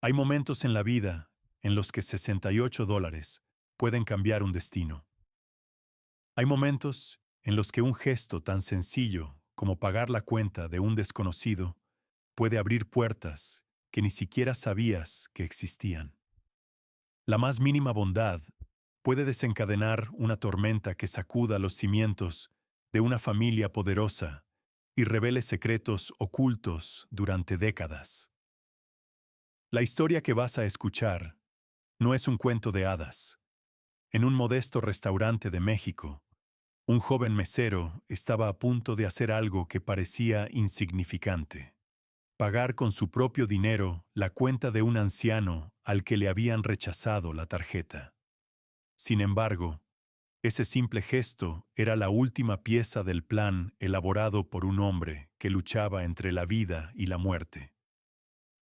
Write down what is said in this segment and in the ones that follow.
Hay momentos en la vida en los que $68 pueden cambiar un destino. Hay momentos en los que un gesto tan sencillo como pagar la cuenta de un desconocido puede abrir puertas que ni siquiera sabías que existían. La más mínima bondad puede desencadenar una tormenta que sacuda los cimientos de una familia poderosa y revele secretos ocultos durante décadas. La historia que vas a escuchar no es un cuento de hadas. En un modesto restaurante de México, un joven mesero estaba a punto de hacer algo que parecía insignificante: pagar con su propio dinero la cuenta de un anciano al que le habían rechazado la tarjeta. Sin embargo, ese simple gesto era la última pieza del plan elaborado por un hombre que luchaba entre la vida y la muerte.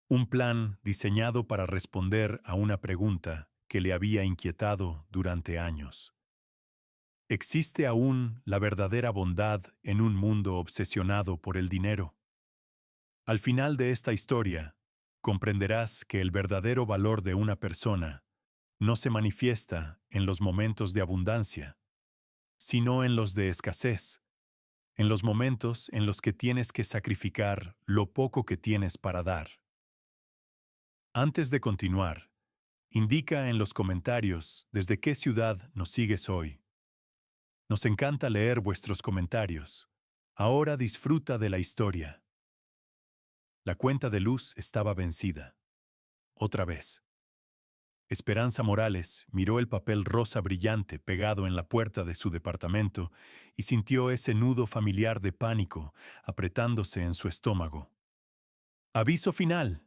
Un plan diseñado para responder a una pregunta que le había inquietado durante años. ¿Existe aún la verdadera bondad en un mundo obsesionado por el dinero? Al final de esta historia, comprenderás que el verdadero valor de una persona no se manifiesta en los momentos de abundancia, sino en los de escasez, en los momentos en los que tienes que sacrificar lo poco que tienes para dar. Antes de continuar, indica en los comentarios desde qué ciudad nos sigues hoy. Nos encanta leer vuestros comentarios. Ahora disfruta de la historia. La cuenta de luz estaba vencida. Otra vez. Esperanza Morales miró el papel rosa brillante pegado en la puerta de su departamento y sintió ese nudo familiar de pánico apretándose en su estómago. Aviso final.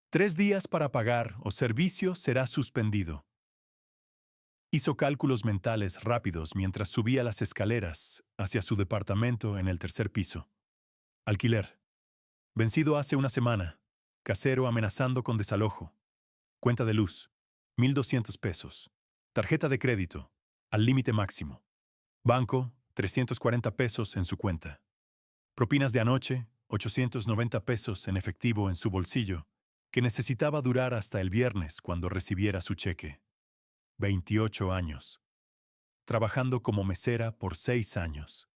3 días para pagar o servicio será suspendido. Hizo cálculos mentales rápidos mientras subía las escaleras hacia su departamento en el tercer piso. Alquiler. Vencido hace una semana. Casero amenazando con desalojo. Cuenta de luz. $1,200. Tarjeta de crédito. Al límite máximo. Banco. $340 en su cuenta. Propinas de anoche. $890 en efectivo en su bolsillo, que necesitaba durar hasta el viernes cuando recibiera su cheque. 28 años. Trabajando como mesera por 6 años.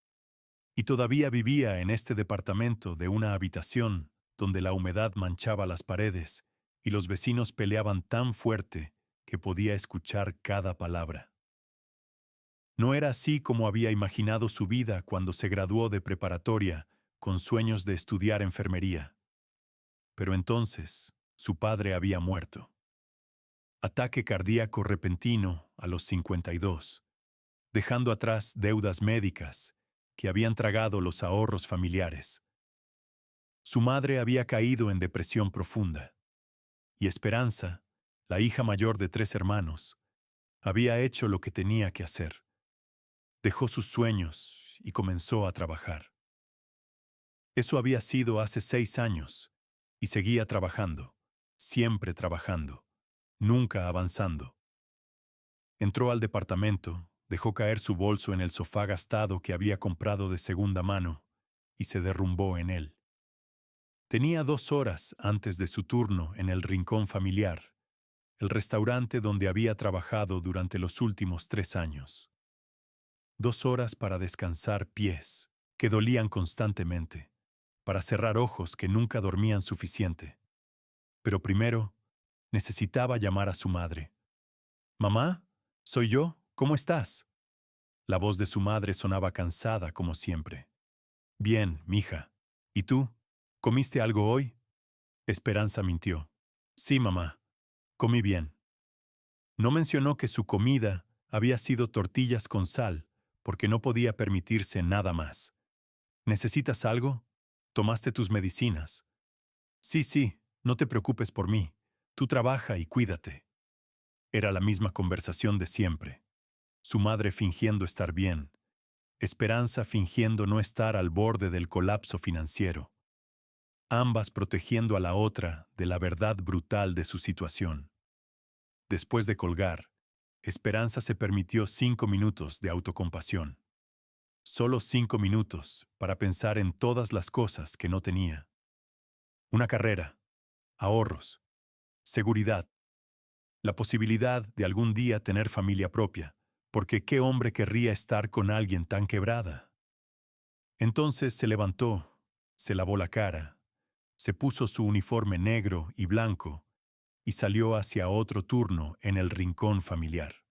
Y todavía vivía en este departamento de una habitación donde la humedad manchaba las paredes y los vecinos peleaban tan fuerte que podía escuchar cada palabra. No era así como había imaginado su vida cuando se graduó de preparatoria con sueños de estudiar enfermería. Pero entonces, su padre había muerto. Ataque cardíaco repentino a los 52, dejando atrás deudas médicas que habían tragado los ahorros familiares. Su madre había caído en depresión profunda, y Esperanza, la hija mayor de 3 hermanos, había hecho lo que tenía que hacer. Dejó sus sueños y comenzó a trabajar. Eso había sido hace 6 años, y seguía trabajando, siempre trabajando, nunca avanzando. Entró al departamento, dejó caer su bolso en el sofá gastado que había comprado de segunda mano, y se derrumbó en él. Tenía 2 horas antes de su turno en el Rincón Familiar, el restaurante donde había trabajado durante los últimos 3 años. 2 horas para descansar pies, que dolían constantemente, para cerrar ojos que nunca dormían suficiente. Pero primero, necesitaba llamar a su madre. «Mamá, soy yo, ¿cómo estás?». La voz de su madre sonaba cansada como siempre. «Bien, mija. ¿Y tú? ¿Comiste algo hoy?». Esperanza mintió. «Sí, mamá, comí bien». No mencionó que su comida había sido tortillas con sal, porque no podía permitirse nada más. «¿Necesitas algo? ¿Tomaste tus medicinas?». «Sí, sí, no te preocupes por mí. Tú trabaja y cuídate». Era la misma conversación de siempre. Su madre fingiendo estar bien. Esperanza fingiendo no estar al borde del colapso financiero. Ambas protegiendo a la otra de la verdad brutal de su situación. Después de colgar, Esperanza se permitió 5 minutos de autocompasión. Solo 5 minutos para pensar en todas las cosas que no tenía. Una carrera, ahorros, seguridad, la posibilidad de algún día tener familia propia, porque ¿qué hombre querría estar con alguien tan quebrada? Entonces se levantó, se lavó la cara, se puso su uniforme negro y blanco y salió hacia otro turno en el rincón familiar.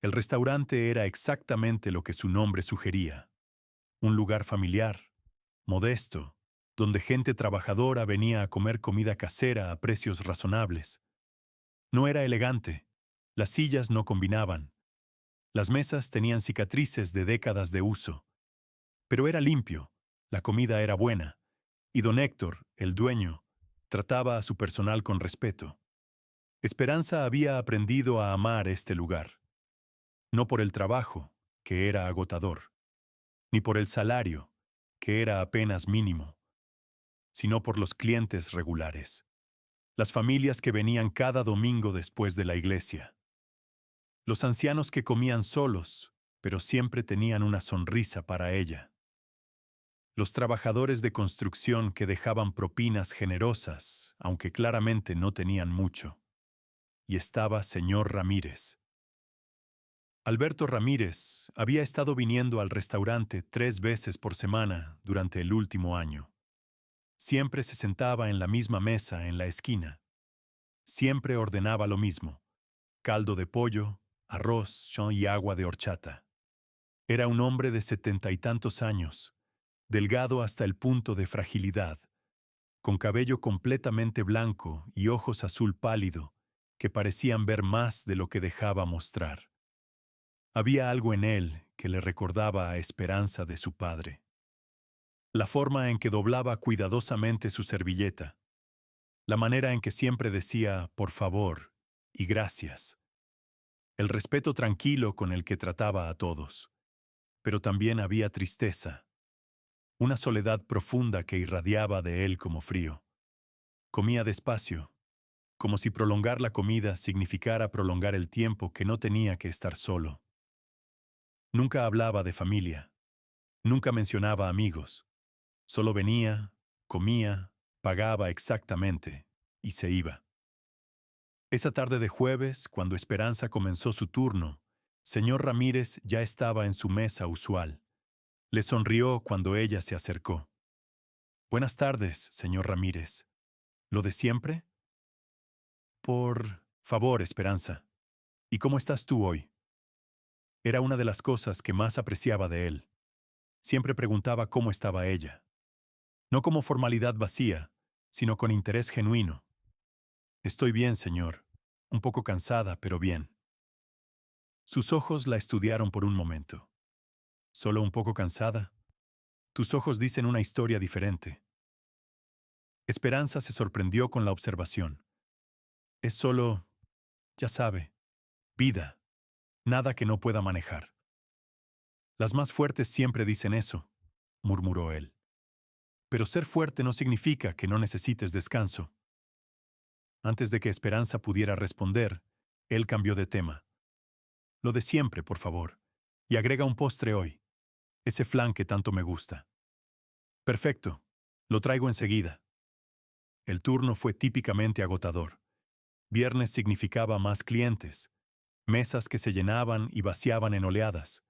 El restaurante era exactamente lo que su nombre sugería, un lugar familiar, modesto, donde gente trabajadora venía a comer comida casera a precios razonables. No era elegante, las sillas no combinaban, las mesas tenían cicatrices de décadas de uso, pero era limpio, la comida era buena, y don Héctor, el dueño, trataba a su personal con respeto. Esperanza había aprendido a amar este lugar, no por el trabajo, que era agotador, ni por el salario, que era apenas mínimo, sino por los clientes regulares, las familias que venían cada domingo después de la iglesia, los ancianos que comían solos, pero siempre tenían una sonrisa para ella, los trabajadores de construcción que dejaban propinas generosas, aunque claramente no tenían mucho. Y estaba señor Ramírez. Alberto Ramírez había estado viniendo al restaurante 3 veces por semana durante el último año. Siempre se sentaba en la misma mesa en la esquina. Siempre ordenaba lo mismo: caldo de pollo, arroz y agua de horchata. Era un hombre de 70 y tantos años, delgado hasta el punto de fragilidad, con cabello completamente blanco y ojos azul pálido que parecían ver más de lo que dejaba mostrar. Había algo en él que le recordaba a Esperanza de su padre. La forma en que doblaba cuidadosamente su servilleta, la manera en que siempre decía por favor y gracias, el respeto tranquilo con el que trataba a todos. Pero también había tristeza, una soledad profunda que irradiaba de él como frío. Comía despacio, como si prolongar la comida significara prolongar el tiempo que no tenía que estar solo. Nunca hablaba de familia, nunca mencionaba amigos. Solo venía, comía, pagaba exactamente y se iba. Esa tarde de jueves, cuando Esperanza comenzó su turno, señor Ramírez ya estaba en su mesa usual. Le sonrió cuando ella se acercó. Buenas tardes, señor Ramírez. ¿Lo de siempre? Por favor, Esperanza. ¿Y cómo estás tú hoy? Era una de las cosas que más apreciaba de él. Siempre preguntaba cómo estaba ella. No como formalidad vacía, sino con interés genuino. Estoy bien, señor. Un poco cansada, pero bien. Sus ojos la estudiaron por un momento. ¿Solo un poco cansada? Tus ojos dicen una historia diferente. Esperanza se sorprendió con la observación. Es solo, ya sabe, vida, nada que no pueda manejar. Las más fuertes siempre dicen eso, murmuró él. Pero ser fuerte no significa que no necesites descanso. Antes de que Esperanza pudiera responder, él cambió de tema. Lo de siempre, por favor. Y agrega un postre hoy. Ese flan que tanto me gusta. Perfecto. Lo traigo enseguida. El turno fue típicamente agotador. Viernes significaba más clientes, mesas que se llenaban y vaciaban en oleadas.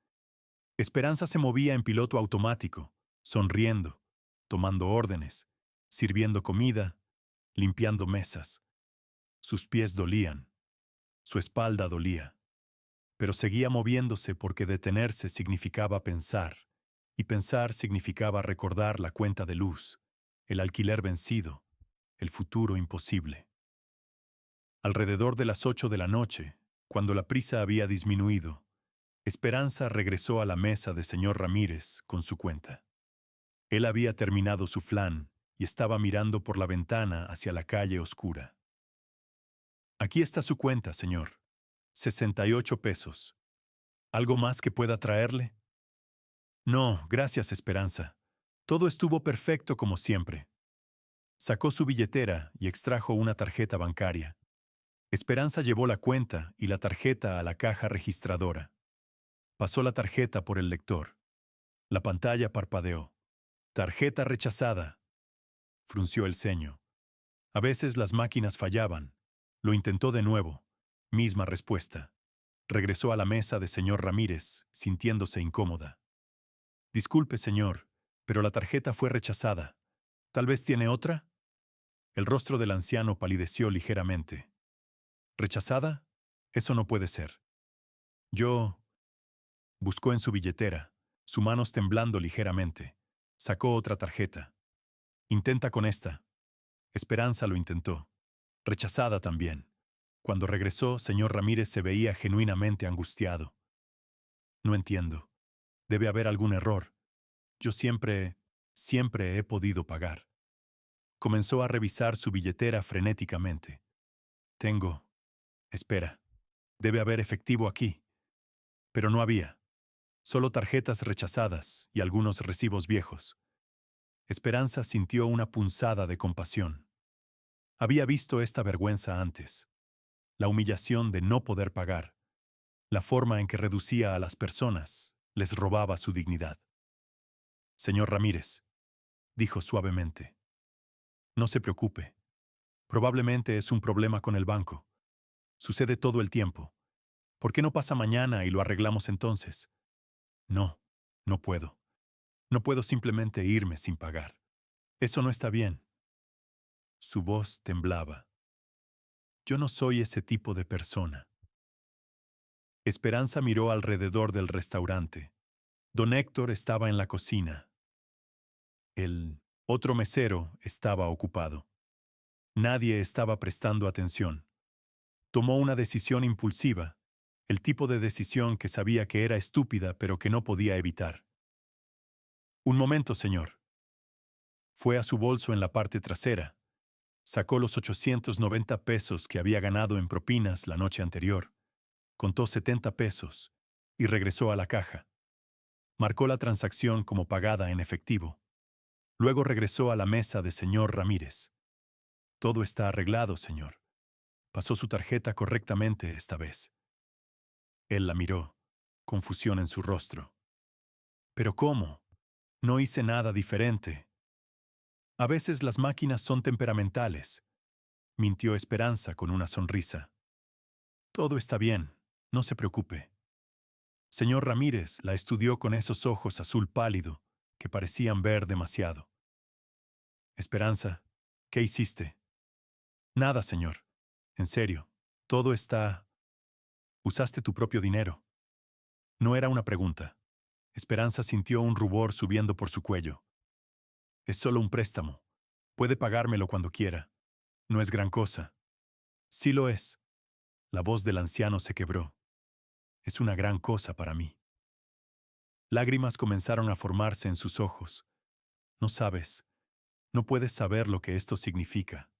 Esperanza se movía en piloto automático, sonriendo, tomando órdenes, sirviendo comida, limpiando mesas. Sus pies dolían, su espalda dolía, pero seguía moviéndose porque detenerse significaba pensar, y pensar significaba recordar la cuenta de luz, el alquiler vencido, el futuro imposible. Alrededor de las 8 de la noche, cuando la prisa había disminuido, Esperanza regresó a la mesa de señor Ramírez con su cuenta. Él había terminado su flan y estaba mirando por la ventana hacia la calle oscura. Aquí está su cuenta, señor. 68 pesos. ¿Algo más que pueda traerle? No, gracias, Esperanza. Todo estuvo perfecto como siempre. Sacó su billetera y extrajo una tarjeta bancaria. Esperanza llevó la cuenta y la tarjeta a la caja registradora. Pasó la tarjeta por el lector. La pantalla parpadeó. Tarjeta rechazada. Frunció el ceño. A veces las máquinas fallaban. Lo intentó de nuevo. Misma respuesta. Regresó a la mesa de señor Ramírez, sintiéndose incómoda. Disculpe, señor, pero la tarjeta fue rechazada. ¿Tal vez tiene otra? El rostro del anciano palideció ligeramente. ¿Rechazada? Eso no puede ser. Yo... Buscó en su billetera, sus manos temblando ligeramente. Sacó otra tarjeta. Intenta con esta. Esperanza lo intentó. Rechazada también. Cuando regresó, señor Ramírez se veía genuinamente angustiado. No entiendo. Debe haber algún error. Yo siempre he podido pagar. Comenzó a revisar su billetera frenéticamente. Espera. Debe haber efectivo aquí. Pero no había. Solo tarjetas rechazadas y algunos recibos viejos. Esperanza sintió una punzada de compasión. Había visto esta vergüenza antes. La humillación de no poder pagar. La forma en que reducía a las personas, les robaba su dignidad. Señor Ramírez, dijo suavemente, no se preocupe. Probablemente es un problema con el banco. Sucede todo el tiempo. ¿Por qué no pasa mañana y lo arreglamos entonces? No, no puedo. No puedo simplemente irme sin pagar. Eso no está bien. Su voz temblaba. Yo no soy ese tipo de persona. Esperanza miró alrededor del restaurante. Don Héctor estaba en la cocina. El otro mesero estaba ocupado. Nadie estaba prestando atención. Tomó una decisión impulsiva, el tipo de decisión que sabía que era estúpida pero que no podía evitar. Un momento, señor. Fue a su bolso en la parte trasera. Sacó los 890 pesos que había ganado en propinas la noche anterior. Contó 70 pesos y regresó a la caja. Marcó la transacción como pagada en efectivo. Luego regresó a la mesa de señor Ramírez. Todo está arreglado, señor. Pasó su tarjeta correctamente esta vez. Él la miró, confusión en su rostro. ¿Pero cómo? No hice nada diferente. A veces las máquinas son temperamentales, mintió Esperanza con una sonrisa. Todo está bien, no se preocupe. Señor Ramírez la estudió con esos ojos azul pálido que parecían ver demasiado. Esperanza, ¿qué hiciste? Nada, señor. En serio, todo está... Usaste tu propio dinero. No era una pregunta. Esperanza sintió un rubor subiendo por su cuello. Es solo un préstamo. Puede pagármelo cuando quiera. No es gran cosa. Sí lo es. La voz del anciano se quebró. Es una gran cosa para mí. Lágrimas comenzaron a formarse en sus ojos. No sabes, no puedes saber lo que esto significa.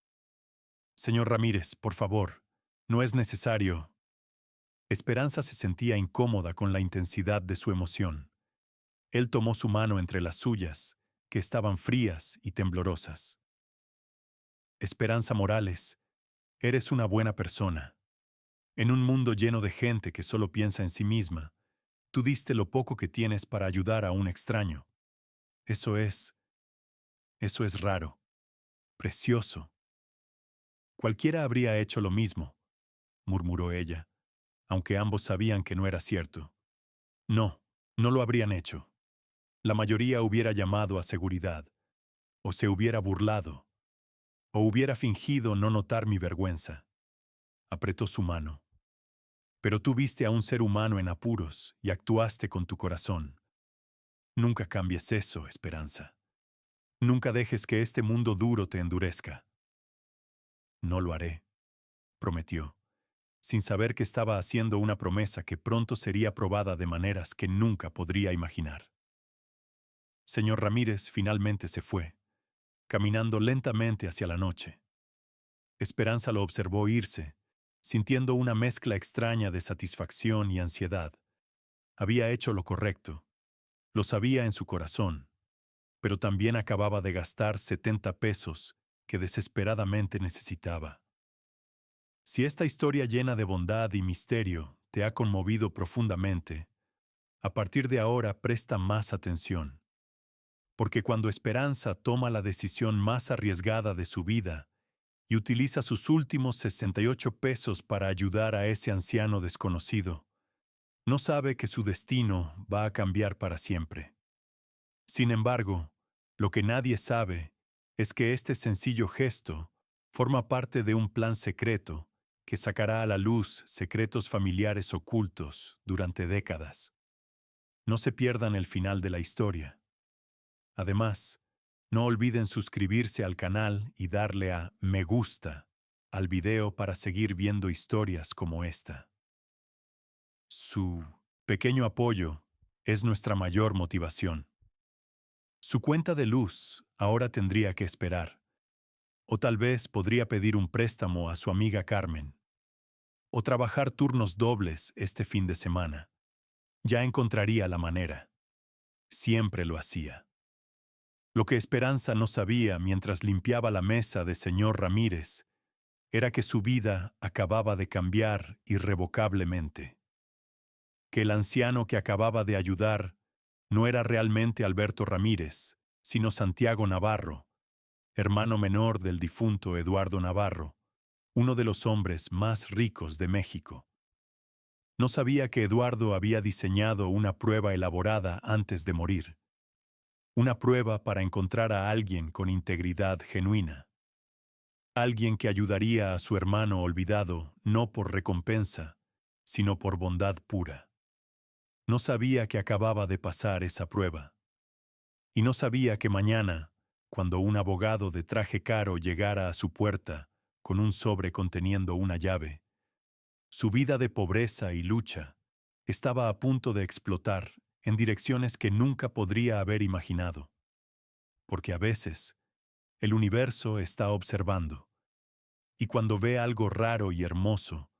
Señor Ramírez, por favor, no es necesario. Esperanza se sentía incómoda con la intensidad de su emoción. Él tomó su mano entre las suyas, que estaban frías y temblorosas. Esperanza Morales, eres una buena persona. En un mundo lleno de gente que solo piensa en sí misma, tú diste lo poco que tienes para ayudar a un extraño. Eso es raro, precioso. Cualquiera habría hecho lo mismo, murmuró ella, aunque ambos sabían que no era cierto. No, no lo habrían hecho. La mayoría hubiera llamado a seguridad, o se hubiera burlado, o hubiera fingido no notar mi vergüenza. Apretó su mano. Pero tú viste a un ser humano en apuros y actuaste con tu corazón. Nunca cambies eso, Esperanza. Nunca dejes que este mundo duro te endurezca. No lo haré, prometió, sin saber que estaba haciendo una promesa que pronto sería probada de maneras que nunca podría imaginar. Señor Ramírez finalmente se fue, caminando lentamente hacia la noche. Esperanza lo observó irse, sintiendo una mezcla extraña de satisfacción y ansiedad. Había hecho lo correcto, lo sabía en su corazón, pero también acababa de gastar 70 pesos que desesperadamente necesitaba. Si esta historia llena de bondad y misterio te ha conmovido profundamente, a partir de ahora presta más atención, porque cuando Esperanza toma la decisión más arriesgada de su vida y utiliza sus últimos 68 pesos para ayudar a ese anciano desconocido, no sabe que su destino va a cambiar para siempre. Sin embargo, lo que nadie sabe es que este sencillo gesto forma parte de un plan secreto que sacará a la luz secretos familiares ocultos durante décadas. No se pierdan el final de la historia. Además, no olviden suscribirse al canal y darle a me gusta al video para seguir viendo historias como esta. Su pequeño apoyo es nuestra mayor motivación. Su cuenta de luz ahora tendría que esperar, o tal vez podría pedir un préstamo a su amiga Carmen, o trabajar turnos dobles este fin de semana. Ya encontraría la manera. Siempre lo hacía. Lo que Esperanza no sabía mientras limpiaba la mesa de señor Ramírez era que su vida acababa de cambiar irrevocablemente. Que el anciano que acababa de ayudar no era realmente Alberto Ramírez, sino Santiago Navarro, hermano menor del difunto Eduardo Navarro, uno de los hombres más ricos de México. No sabía que Eduardo había diseñado una prueba elaborada antes de morir. Una prueba para encontrar a alguien con integridad genuina. Alguien que ayudaría a su hermano olvidado no por recompensa, sino por bondad pura. No sabía que acababa de pasar esa prueba. Y no sabía que mañana, cuando un abogado de traje caro llegara a su puerta con un sobre conteniendo una llave, su vida de pobreza y lucha estaba a punto de explotar en direcciones que nunca podría haber imaginado. Porque a veces, el universo está observando, y cuando ve algo raro y hermoso,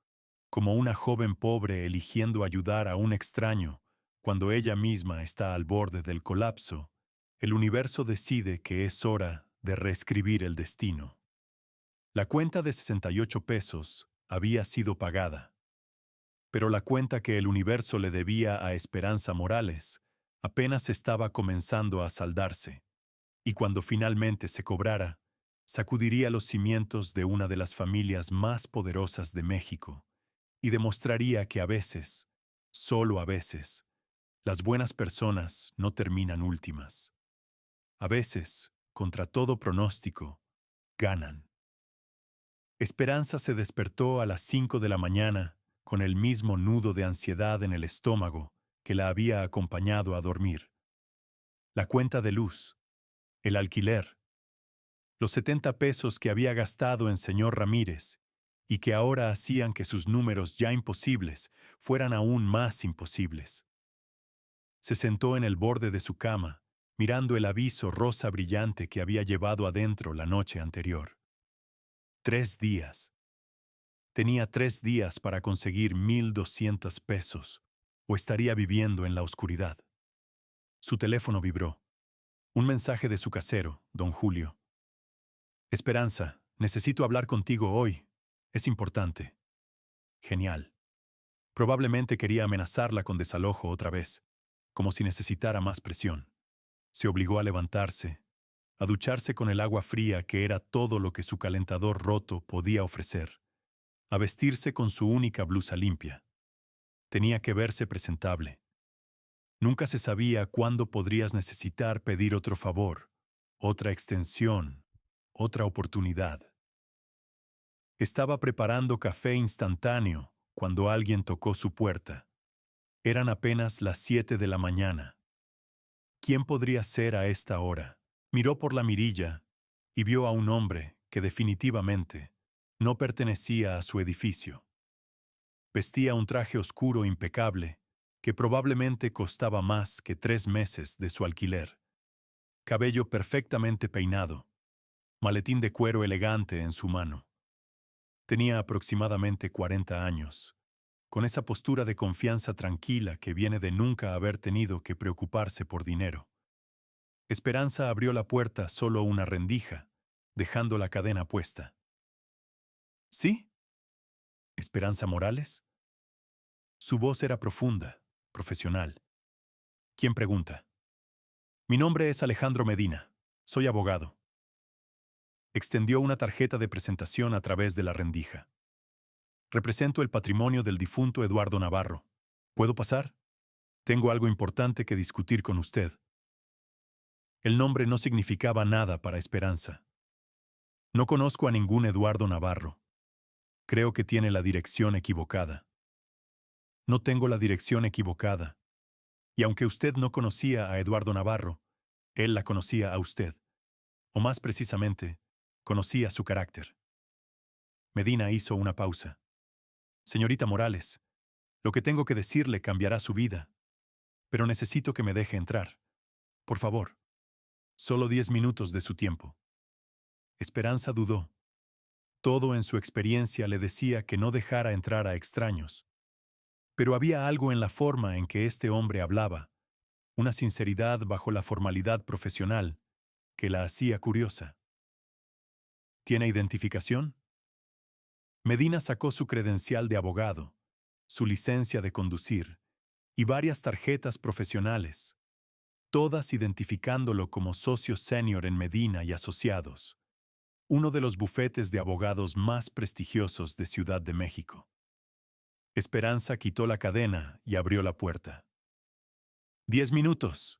como una joven pobre eligiendo ayudar a un extraño cuando ella misma está al borde del colapso, el universo decide que es hora de reescribir el destino. La cuenta de 68 pesos había sido pagada, pero la cuenta que el universo le debía a Esperanza Morales apenas estaba comenzando a saldarse, y cuando finalmente se cobrara, sacudiría los cimientos de una de las familias más poderosas de México y demostraría que a veces, solo a veces, las buenas personas no terminan últimas. A veces, contra todo pronóstico, ganan. Esperanza se despertó a las 5 de la mañana con el mismo nudo de ansiedad en el estómago que la había acompañado a dormir. La cuenta de luz, el alquiler, los 70 pesos que había gastado en señor Ramírez y que ahora hacían que sus números ya imposibles fueran aún más imposibles. Se sentó en el borde de su cama, mirando el aviso rosa brillante que había llevado adentro la noche anterior. 3 días. Tenía 3 días para conseguir 1,200 pesos, o estaría viviendo en la oscuridad. Su teléfono vibró. Un mensaje de su casero, don Julio. Esperanza, necesito hablar contigo hoy. Es importante. Genial. Probablemente quería amenazarla con desalojo otra vez, como si necesitara más presión. Se obligó a levantarse, a ducharse con el agua fría que era todo lo que su calentador roto podía ofrecer, a vestirse con su única blusa limpia. Tenía que verse presentable. Nunca se sabía cuándo podrías necesitar pedir otro favor, otra extensión, otra oportunidad. Estaba preparando café instantáneo cuando alguien tocó su puerta. Eran apenas las 7 de la mañana. ¿Quién podría ser a esta hora? Miró por la mirilla y vio a un hombre que definitivamente no pertenecía a su edificio. Vestía un traje oscuro impecable que probablemente costaba más que 3 meses de su alquiler. Cabello perfectamente peinado, maletín de cuero elegante en su mano. Tenía aproximadamente 40 años, con esa postura de confianza tranquila que viene de nunca haber tenido que preocuparse por dinero. Esperanza abrió la puerta solo una rendija, dejando la cadena puesta. ¿Sí? ¿Esperanza Morales? Su voz era profunda, profesional. ¿Quién pregunta? Mi nombre es Alejandro Medina. Soy abogado. Extendió una tarjeta de presentación a través de la rendija. Represento el patrimonio del difunto Eduardo Navarro. ¿Puedo pasar? Tengo algo importante que discutir con usted. El nombre no significaba nada para Esperanza. No conozco a ningún Eduardo Navarro. Creo que tiene la dirección equivocada. No tengo la dirección equivocada. Y aunque usted no conocía a Eduardo Navarro, él la conocía a usted. O más precisamente, conocía su carácter. Medina hizo una pausa. Señorita Morales, lo que tengo que decirle cambiará su vida. Pero necesito que me deje entrar. Por favor. Solo 10 minutos de su tiempo. Esperanza dudó. Todo en su experiencia le decía que no dejara entrar a extraños. Pero había algo en la forma en que este hombre hablaba, una sinceridad bajo la formalidad profesional, que la hacía curiosa. ¿Tiene identificación? Medina sacó su credencial de abogado, su licencia de conducir y varias tarjetas profesionales, todas identificándolo como socio senior en Medina y Asociados, uno de los bufetes de abogados más prestigiosos de Ciudad de México. Esperanza quitó la cadena y abrió la puerta. 10 minutos.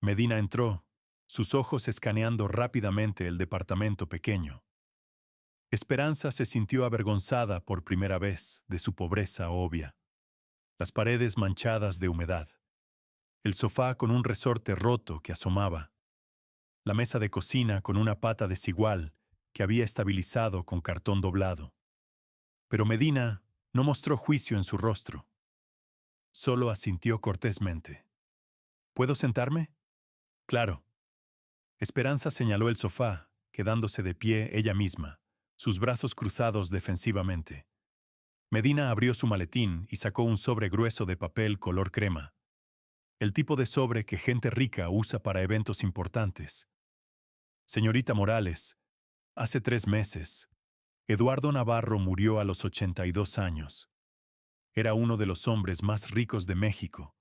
Medina entró, sus ojos escaneando rápidamente el departamento pequeño. Esperanza se sintió avergonzada por primera vez de su pobreza obvia. Las paredes manchadas de humedad, el sofá con un resorte roto que asomaba, la mesa de cocina con una pata desigual que había estabilizado con cartón doblado. Pero Medina no mostró juicio en su rostro. Solo asintió cortésmente. ¿Puedo sentarme? Claro. Esperanza señaló el sofá, quedándose de pie ella misma, sus brazos cruzados defensivamente. Medina abrió su maletín y sacó un sobre grueso de papel color crema, el tipo de sobre que gente rica usa para eventos importantes. Señorita Morales, hace 3 meses, Eduardo Navarro murió a los 82 años. Era uno de los hombres más ricos de México,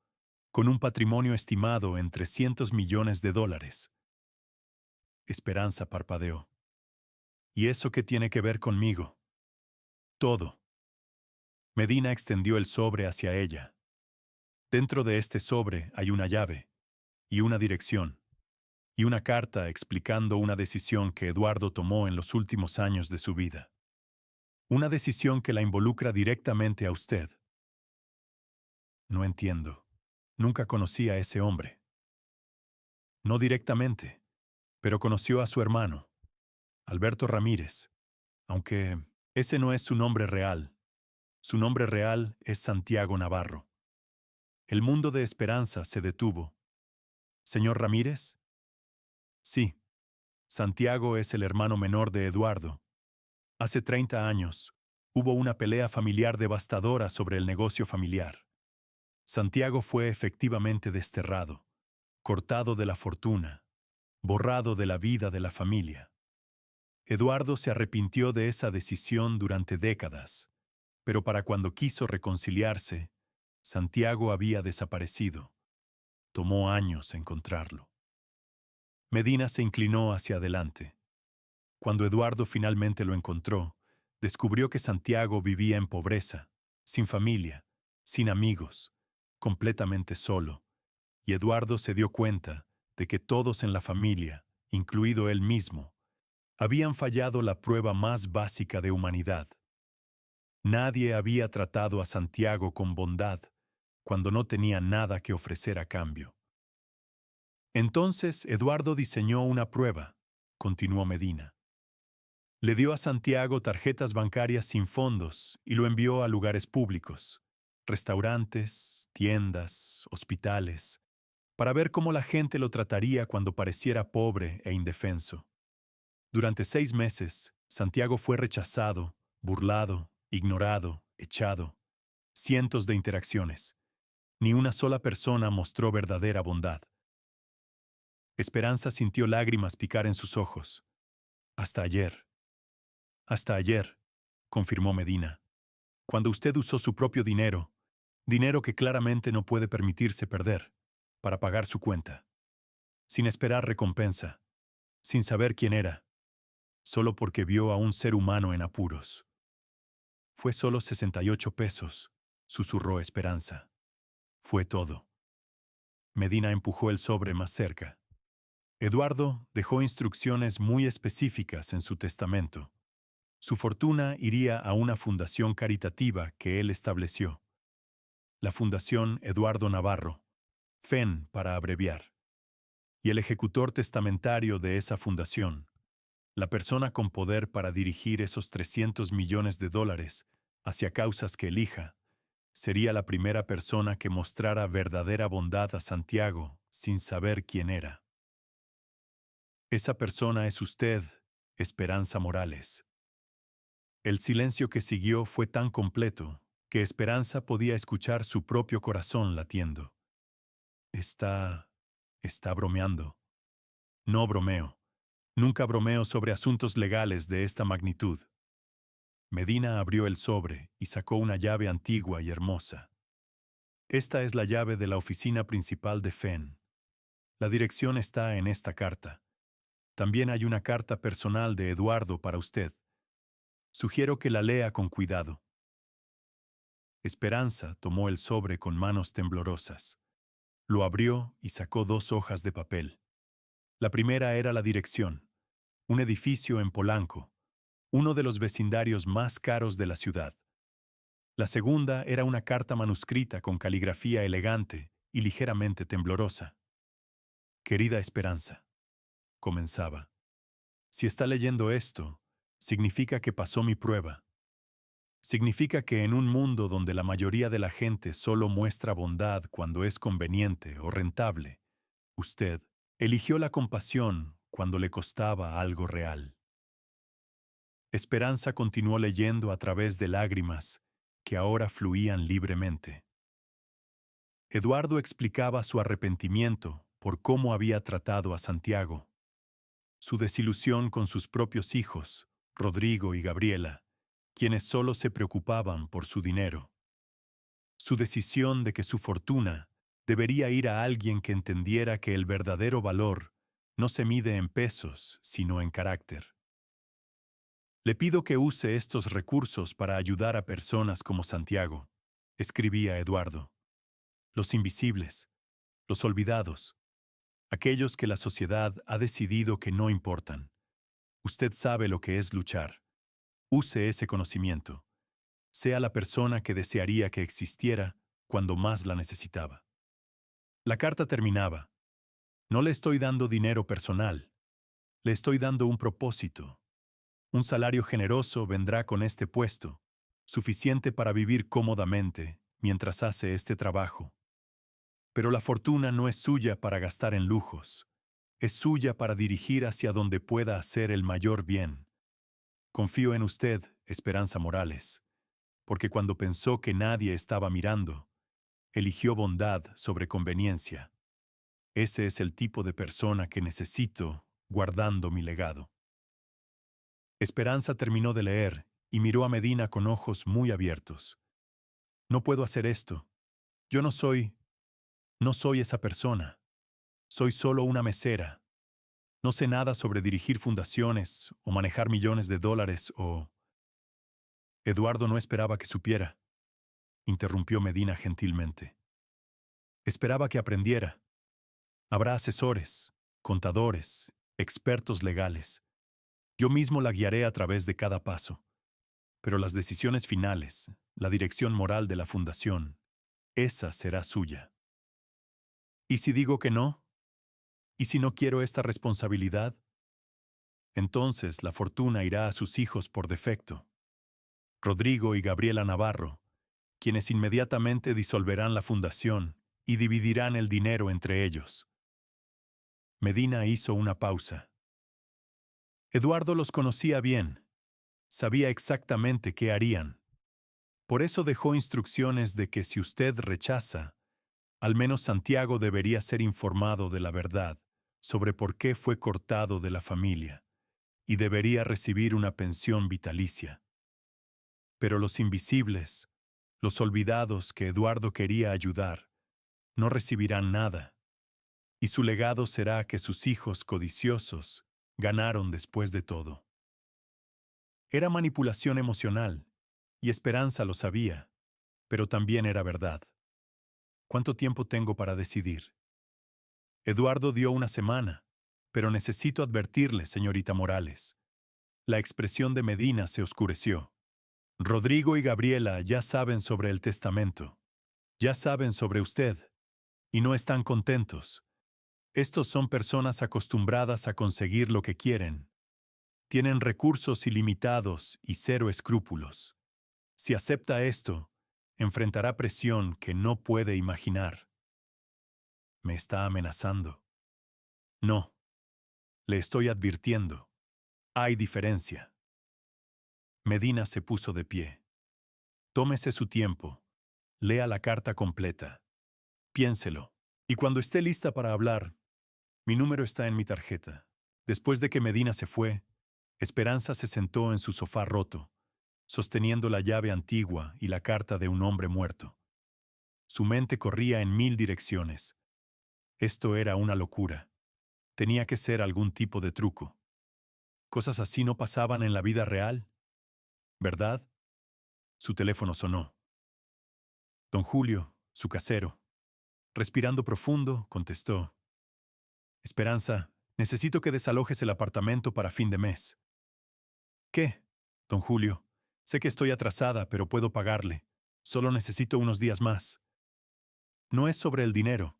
con un patrimonio estimado en $300 millones. Esperanza parpadeó. ¿Y eso qué tiene que ver conmigo? Todo. Medina extendió el sobre hacia ella. Dentro de este sobre hay una llave, y una dirección, y una carta explicando una decisión que Eduardo tomó en los últimos años de su vida. Una decisión que la involucra directamente a usted. No entiendo. Nunca conocí a ese hombre. No directamente, pero conoció a su hermano, Alberto Ramírez, aunque ese no es su nombre real. Su nombre real es Santiago Navarro. El mundo de Esperanza se detuvo. ¿Señor Ramírez? Sí. Santiago es el hermano menor de Eduardo. Hace 30 años, hubo una pelea familiar devastadora sobre el negocio familiar. Santiago fue efectivamente desterrado, cortado de la fortuna, borrado de la vida de la familia. Eduardo se arrepintió de esa decisión durante décadas, pero para cuando quiso reconciliarse, Santiago había desaparecido. Tomó años encontrarlo. Medina se inclinó hacia adelante. Cuando Eduardo finalmente lo encontró, descubrió que Santiago vivía en pobreza, sin familia, sin amigos, completamente solo, y Eduardo se dio cuenta de que todos en la familia, incluido él mismo, habían fallado la prueba más básica de humanidad. Nadie había tratado a Santiago con bondad cuando no tenía nada que ofrecer a cambio. Entonces Eduardo diseñó una prueba, continuó Medina. Le dio a Santiago tarjetas bancarias sin fondos y lo envió a lugares públicos, restaurantes, tiendas, hospitales, para ver cómo la gente lo trataría cuando pareciera pobre e indefenso. Durante 6 meses, Santiago fue rechazado, burlado, ignorado, echado. Cientos de interacciones. Ni una sola persona mostró verdadera bondad. Esperanza sintió lágrimas picar en sus ojos. Hasta ayer. Hasta ayer, confirmó Medina. Cuando usted usó su propio dinero, dinero que claramente no puede permitirse perder, para pagar su cuenta. Sin esperar recompensa. Sin saber quién era. solo porque vio a un ser humano en apuros. Fue solo 68 pesos, susurró Esperanza. Fue todo. Medina empujó el sobre más cerca. Eduardo dejó instrucciones muy específicas en su testamento. Su fortuna iría a una fundación caritativa que él estableció. La Fundación Eduardo Navarro, FEN para abreviar. Y el ejecutor testamentario de esa fundación, la persona con poder para dirigir esos 300 millones de dólares hacia causas que elija, sería la primera persona que mostrara verdadera bondad a Santiago sin saber quién era. Esa persona es usted, Esperanza Morales. El silencio que siguió fue tan completo que Esperanza podía escuchar su propio corazón latiendo. Está bromeando. No bromeo. Nunca bromeo sobre asuntos legales de esta magnitud. Medina abrió el sobre y sacó una llave antigua y hermosa. Esta es la llave de la oficina principal de FEN. La dirección está en esta carta. También hay una carta personal de Eduardo para usted. Sugiero que la lea con cuidado. Esperanza tomó el sobre con manos temblorosas. Lo abrió y sacó 2 hojas de papel. La primera era la dirección, un edificio en Polanco, uno de los vecindarios más caros de la ciudad. La segunda era una carta manuscrita con caligrafía elegante y ligeramente temblorosa. Querida Esperanza, comenzaba. Si está leyendo esto, significa que pasó mi prueba. Significa que en un mundo donde la mayoría de la gente solo muestra bondad cuando es conveniente o rentable, usted eligió la compasión cuando le costaba algo real. Esperanza continuó leyendo a través de lágrimas que ahora fluían libremente. Eduardo explicaba su arrepentimiento por cómo había tratado a Santiago, su desilusión con sus propios hijos, Rodrigo y Gabriela, quienes solo se preocupaban por su dinero, su decisión de que su fortuna debería ir a alguien que entendiera que el verdadero valor no se mide en pesos, sino en carácter. Le pido que use estos recursos para ayudar a personas como Santiago, escribía Eduardo. Los invisibles, los olvidados, aquellos que la sociedad ha decidido que no importan. Usted sabe lo que es luchar. Use ese conocimiento. Sea la persona que desearía que existiera cuando más la necesitaba. La carta terminaba. No le estoy dando dinero personal. Le estoy dando un propósito. Un salario generoso vendrá con este puesto, suficiente para vivir cómodamente mientras hace este trabajo. Pero la fortuna no es suya para gastar en lujos. Es suya para dirigir hacia donde pueda hacer el mayor bien. Confío en usted, Esperanza Morales, porque cuando pensó que nadie estaba mirando, eligió bondad sobre conveniencia. Ese es el tipo de persona que necesito guardando mi legado. Esperanza terminó de leer y miró a Medina con ojos muy abiertos. No puedo hacer esto. Yo no soy esa persona. Soy solo una mesera. No sé nada sobre dirigir fundaciones o manejar millones de dólares o... Eduardo no esperaba que supiera, interrumpió Medina gentilmente. Esperaba que aprendiera. Habrá asesores, contadores, expertos legales. Yo mismo la guiaré a través de cada paso. Pero las decisiones finales, la dirección moral de la fundación, esa será suya. ¿Y si digo que no? ¿Y si no quiero esta responsabilidad? Entonces la fortuna irá a sus hijos por defecto, Rodrigo y Gabriela Navarro, quienes inmediatamente disolverán la fundación y dividirán el dinero entre ellos. Medina hizo una pausa. Eduardo los conocía bien. Sabía exactamente qué harían. Por eso dejó instrucciones de que si usted rechaza, al menos Santiago debería ser informado de la verdad sobre por qué fue cortado de la familia y debería recibir una pensión vitalicia. Pero los invisibles, los olvidados que Eduardo quería ayudar, no recibirán nada, y su legado será que sus hijos codiciosos ganaron después de todo. Era manipulación emocional, y Esperanza lo sabía, pero también era verdad. ¿Cuánto tiempo tengo para decidir? Eduardo dio una semana, pero necesito advertirle, señorita Morales. La expresión de Medina se oscureció. Rodrigo y Gabriela ya saben sobre el testamento. Ya saben sobre usted, y no están contentos. Estos son personas acostumbradas a conseguir lo que quieren. Tienen recursos ilimitados y cero escrúpulos. Si acepta esto, enfrentará presión que no puede imaginar. Me está amenazando. No, le estoy advirtiendo. Hay diferencia. Medina se puso de pie. Tómese su tiempo. Lea la carta completa. Piénselo. Y cuando esté lista para hablar, mi número está en mi tarjeta. Después de que Medina se fue, Esperanza se sentó en su sofá roto, sosteniendo la llave antigua y la carta de un hombre muerto. Su mente corría en 1000 direcciones. Esto era una locura. Tenía que ser algún tipo de truco. Cosas así no pasaban en la vida real, ¿verdad? Su teléfono sonó. Don Julio, su casero, respirando profundo, contestó. Esperanza, necesito que desalojes el apartamento para fin de mes. ¿Qué? Don Julio, sé que estoy atrasada, pero puedo pagarle. Solo necesito unos días más. No es sobre el dinero.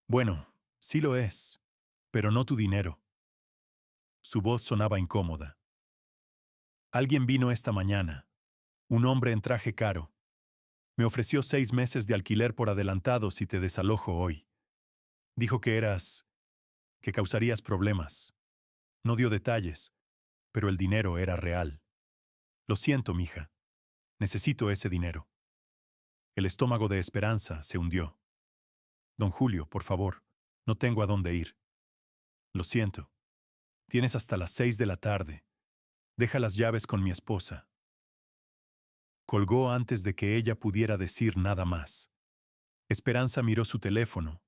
Bueno, sí lo es, pero no tu dinero. Su voz sonaba incómoda. Alguien vino esta mañana. Un hombre en traje caro. Me ofreció 6 meses de alquiler por adelantado si te desalojo hoy. Dijo que causarías problemas. No dio detalles, pero el dinero era real. Lo siento, mija. Necesito ese dinero. El estómago de Esperanza se hundió. Don Julio, por favor, no tengo a dónde ir. Lo siento. Tienes hasta las 6 de la tarde. Deja las llaves con mi esposa. Colgó antes de que ella pudiera decir nada más. Esperanza miró su teléfono,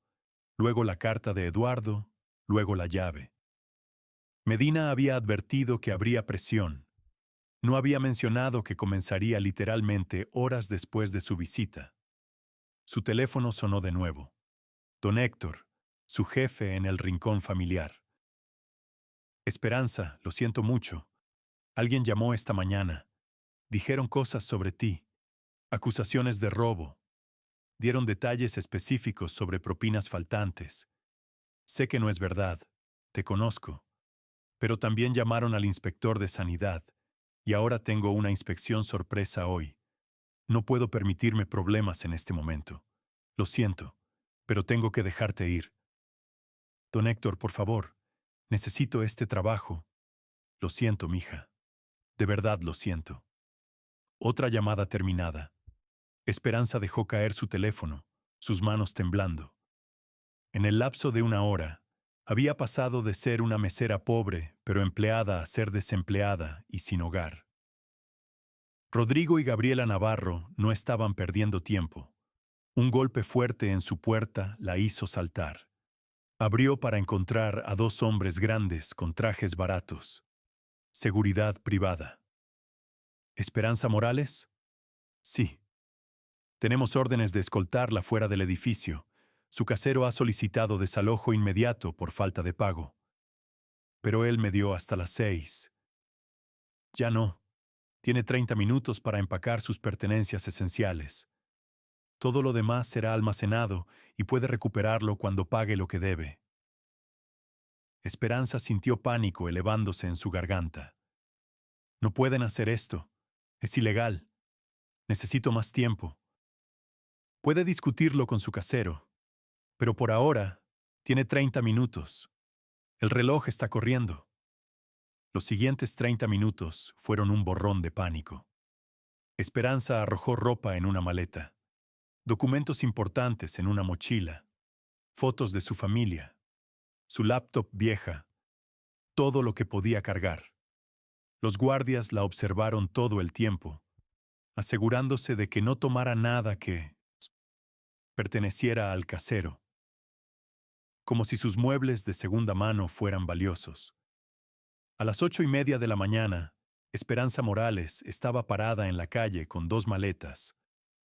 luego la carta de Eduardo, luego la llave. Medina había advertido que habría presión. No había mencionado que comenzaría literalmente horas después de su visita. Su teléfono sonó de nuevo. Don Héctor, su jefe en el rincón familiar. Esperanza, lo siento mucho. Alguien llamó esta mañana. Dijeron cosas sobre ti. Acusaciones de robo. Dieron detalles específicos sobre propinas faltantes. Sé que no es verdad. Te conozco. Pero también llamaron al inspector de sanidad. Y ahora tengo una inspección sorpresa hoy. No puedo permitirme problemas en este momento. Lo siento, pero tengo que dejarte ir. Don Héctor, por favor, necesito este trabajo. Lo siento, mija. De verdad lo siento. Otra llamada terminada. Esperanza dejó caer su teléfono, sus manos temblando. En el lapso de una hora, había pasado de ser una mesera pobre, pero empleada, a ser desempleada y sin hogar. Rodrigo y Gabriela Navarro no estaban perdiendo tiempo. Un golpe fuerte en su puerta la hizo saltar. Abrió para encontrar a 2 hombres grandes con trajes baratos. Seguridad privada. ¿Esperanza Morales? Sí. Tenemos órdenes de escoltarla fuera del edificio. Su casero ha solicitado desalojo inmediato por falta de pago. Pero él me dio hasta las 6. Ya no. Tiene 30 minutos para empacar sus pertenencias esenciales. Todo lo demás será almacenado y puede recuperarlo cuando pague lo que debe. Esperanza sintió pánico elevándose en su garganta. No pueden hacer esto. Es ilegal. Necesito más tiempo. Puede discutirlo con su casero, pero por ahora tiene 30 minutos. El reloj está corriendo. Los siguientes 30 minutos fueron un borrón de pánico. Esperanza arrojó ropa en una maleta, documentos importantes en una mochila, fotos de su familia, su laptop vieja, todo lo que podía cargar. Los guardias la observaron todo el tiempo, asegurándose de que no tomara nada que perteneciera al casero, como si sus muebles de segunda mano fueran valiosos. A las 8:30 de la mañana, Esperanza Morales estaba parada en la calle con 2 maletas,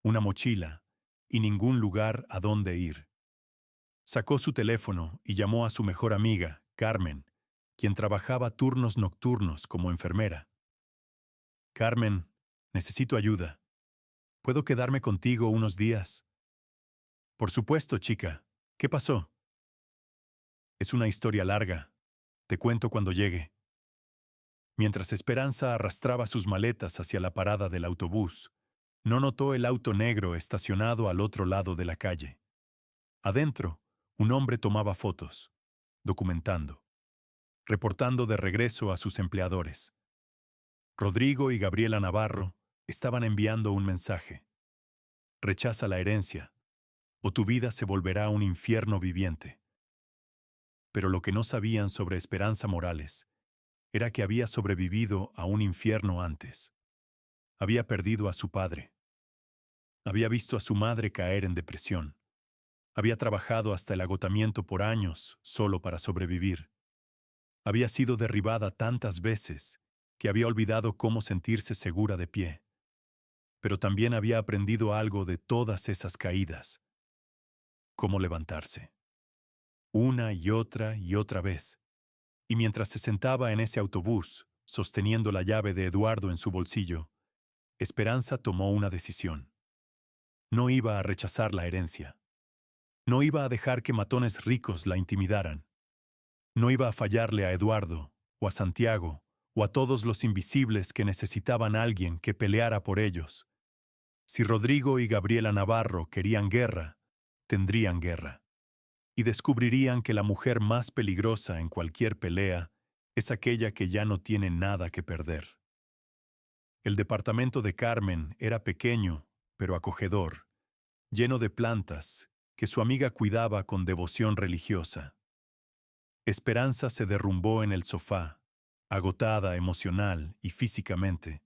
una mochila y ningún lugar a dónde ir. Sacó su teléfono y llamó a su mejor amiga, Carmen, quien trabajaba turnos nocturnos como enfermera. Carmen, necesito ayuda. ¿Puedo quedarme contigo unos días? Por supuesto, chica. ¿Qué pasó? Es una historia larga. Te cuento cuando llegue. Mientras Esperanza arrastraba sus maletas hacia la parada del autobús, no notó el auto negro estacionado al otro lado de la calle. Adentro, un hombre tomaba fotos, documentando, reportando de regreso a sus empleadores. Rodrigo y Gabriela Navarro estaban enviando un mensaje. Rechaza la herencia, o tu vida se volverá un infierno viviente. Pero lo que no sabían sobre Esperanza Morales era que había sobrevivido a un infierno antes. Había perdido a su padre. Había visto a su madre caer en depresión. Había trabajado hasta el agotamiento por años solo para sobrevivir. Había sido derribada tantas veces que había olvidado cómo sentirse segura de pie. Pero también había aprendido algo de todas esas caídas. Cómo levantarse. Una y otra vez. Y mientras se sentaba en ese autobús, sosteniendo la llave de Eduardo en su bolsillo, Esperanza tomó una decisión. No iba a rechazar la herencia. No iba a dejar que matones ricos la intimidaran. No iba a fallarle a Eduardo, o a Santiago, o a todos los invisibles que necesitaban a alguien que peleara por ellos. Si Rodrigo y Gabriela Navarro querían guerra, tendrían guerra. Y descubrirían que la mujer más peligrosa en cualquier pelea es aquella que ya no tiene nada que perder. El departamento de Carmen era pequeño, pero acogedor, lleno de plantas que su amiga cuidaba con devoción religiosa. Esperanza se derrumbó en el sofá, agotada emocional y físicamente,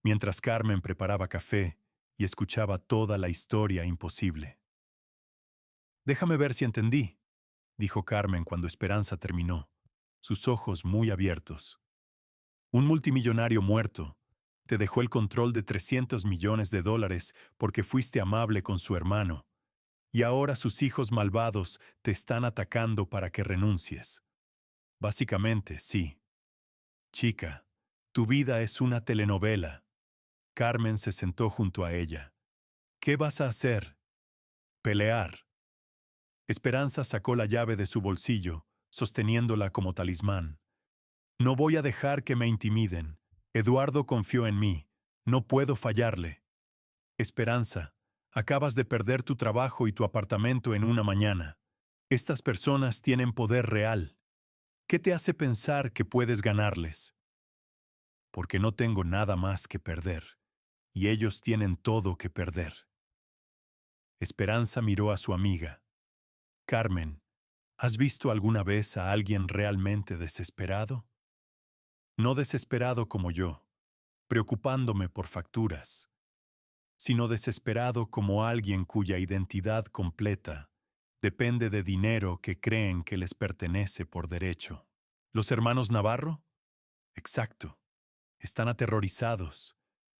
mientras Carmen preparaba café y escuchaba toda la historia imposible. Déjame ver si entendí, dijo Carmen cuando Esperanza terminó, sus ojos muy abiertos. Un multimillonario muerto te dejó el control de $300 millones porque fuiste amable con su hermano, y ahora sus hijos malvados te están atacando para que renuncies. Básicamente, sí. Chica, tu vida es una telenovela. Carmen se sentó junto a ella. ¿Qué vas a hacer? Pelear. Esperanza sacó la llave de su bolsillo, sosteniéndola como talismán. No voy a dejar que me intimiden. Eduardo confió en mí. No puedo fallarle. Esperanza, acabas de perder tu trabajo y tu apartamento en una mañana. Estas personas tienen poder real. ¿Qué te hace pensar que puedes ganarles? Porque no tengo nada más que perder, y ellos tienen todo que perder. Esperanza miró a su amiga. Carmen, ¿has visto alguna vez a alguien realmente desesperado? No desesperado como yo, preocupándome por facturas, sino desesperado como alguien cuya identidad completa depende de dinero que creen que les pertenece por derecho. ¿Los hermanos Navarro? Exacto. Están aterrorizados.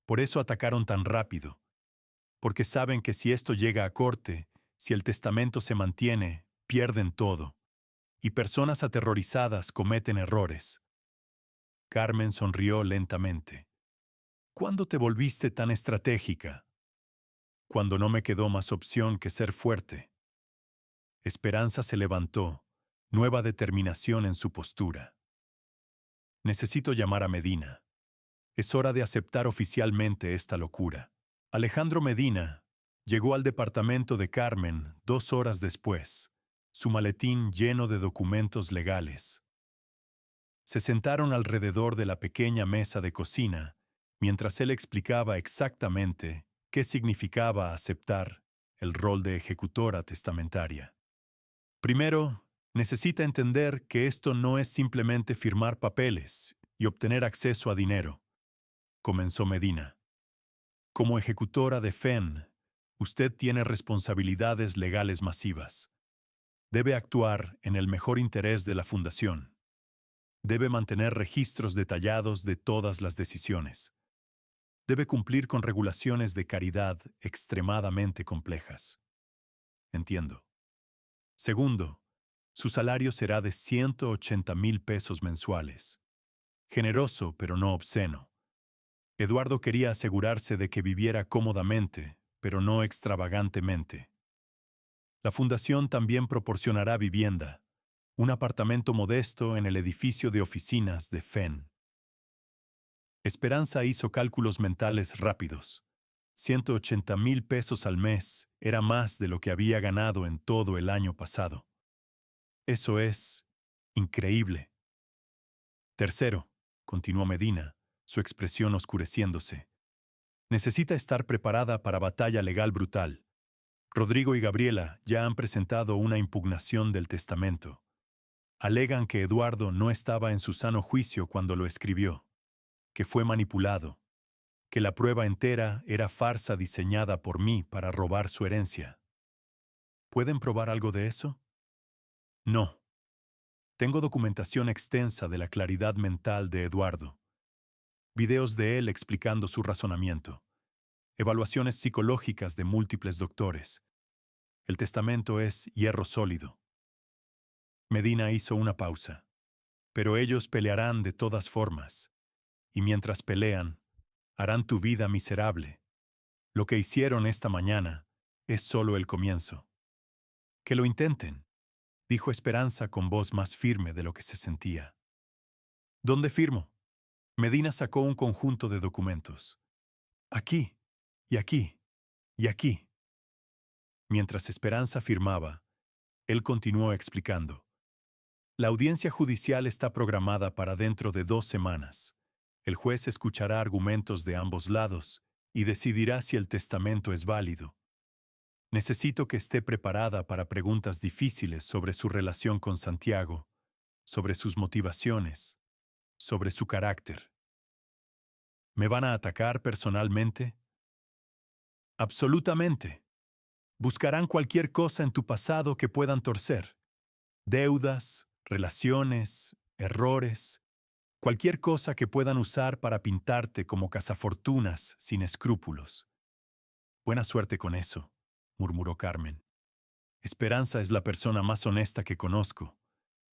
Por eso atacaron tan rápido. Porque saben que si esto llega a corte, si el testamento se mantiene, pierden todo. Y personas aterrorizadas cometen errores. Carmen sonrió lentamente. ¿Cuándo te volviste tan estratégica? Cuando no me quedó más opción que ser fuerte. Esperanza se levantó, nueva determinación en su postura. Necesito llamar a Medina. Es hora de aceptar oficialmente esta locura. Alejandro Medina llegó al departamento de Carmen 2 horas después, su maletín lleno de documentos legales. Se sentaron alrededor de la pequeña mesa de cocina mientras él explicaba exactamente qué significaba aceptar el rol de ejecutora testamentaria. Primero, necesita entender que esto no es simplemente firmar papeles y obtener acceso a dinero, comenzó Medina. Como ejecutora de FEN, usted tiene responsabilidades legales masivas. Debe actuar en el mejor interés de la fundación. Debe mantener registros detallados de todas las decisiones. Debe cumplir con regulaciones de caridad extremadamente complejas. Entiendo. Segundo, su salario será de 180,000 pesos mensuales. Generoso, pero no obsceno. Eduardo quería asegurarse de que viviera cómodamente, pero no extravagantemente. La fundación también proporcionará vivienda, un apartamento modesto en el edificio de oficinas de FEN. Esperanza hizo cálculos mentales rápidos. 180,000 pesos al mes era más de lo que había ganado en todo el año pasado. Eso es increíble. Tercero, continuó Medina, su expresión oscureciéndose. Necesita estar preparada para batalla legal brutal. Rodrigo y Gabriela ya han presentado una impugnación del testamento. Alegan que Eduardo no estaba en su sano juicio cuando lo escribió, que fue manipulado, que la prueba entera era farsa diseñada por mí para robar su herencia. ¿Pueden probar algo de eso? No. Tengo documentación extensa de la claridad mental de Eduardo, videos de él explicando su razonamiento, evaluaciones psicológicas de múltiples doctores. El testamento es hierro sólido. Medina hizo una pausa. Pero ellos pelearán de todas formas, y mientras pelean, harán tu vida miserable. Lo que hicieron esta mañana es solo el comienzo. Que lo intenten, dijo Esperanza con voz más firme de lo que se sentía. ¿Dónde firmo? Medina sacó un conjunto de documentos. Aquí, y aquí, y aquí. Mientras Esperanza firmaba, él continuó explicando. La audiencia judicial está programada para dentro de 2 semanas. El juez escuchará argumentos de ambos lados y decidirá si el testamento es válido. Necesito que esté preparada para preguntas difíciles sobre su relación con Santiago, sobre sus motivaciones, sobre su carácter. ¿Me van a atacar personalmente? Absolutamente. Buscarán cualquier cosa en tu pasado que puedan torcer. Deudas, relaciones, errores, cualquier cosa que puedan usar para pintarte como cazafortunas sin escrúpulos. Buena suerte con eso, murmuró Carmen. Esperanza es la persona más honesta que conozco.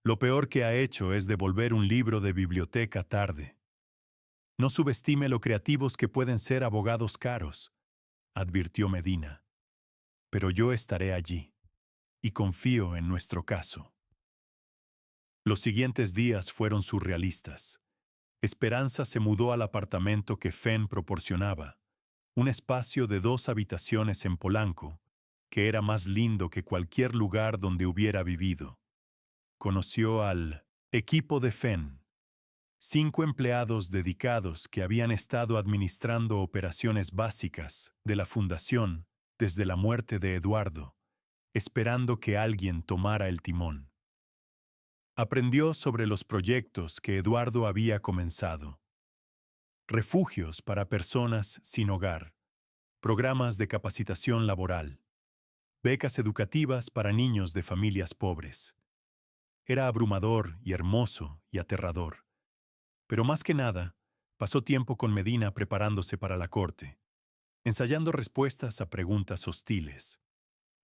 Lo peor que ha hecho es devolver un libro de biblioteca tarde. No subestime lo creativos que pueden ser abogados caros, advirtió Medina. Pero yo estaré allí, y confío en nuestro caso. Los siguientes días fueron surrealistas. Esperanza se mudó al apartamento que FEN proporcionaba, un espacio de 2 habitaciones en Polanco, que era más lindo que cualquier lugar donde hubiera vivido. Conoció al equipo de FEN, 5 empleados dedicados que habían estado administrando operaciones básicas de la fundación desde la muerte de Eduardo, esperando que alguien tomara el timón. Aprendió sobre los proyectos que Eduardo había comenzado. Refugios para personas sin hogar, programas de capacitación laboral, becas educativas para niños de familias pobres. Era abrumador y hermoso y aterrador. Pero más que nada, pasó tiempo con Medina preparándose para la corte, ensayando respuestas a preguntas hostiles,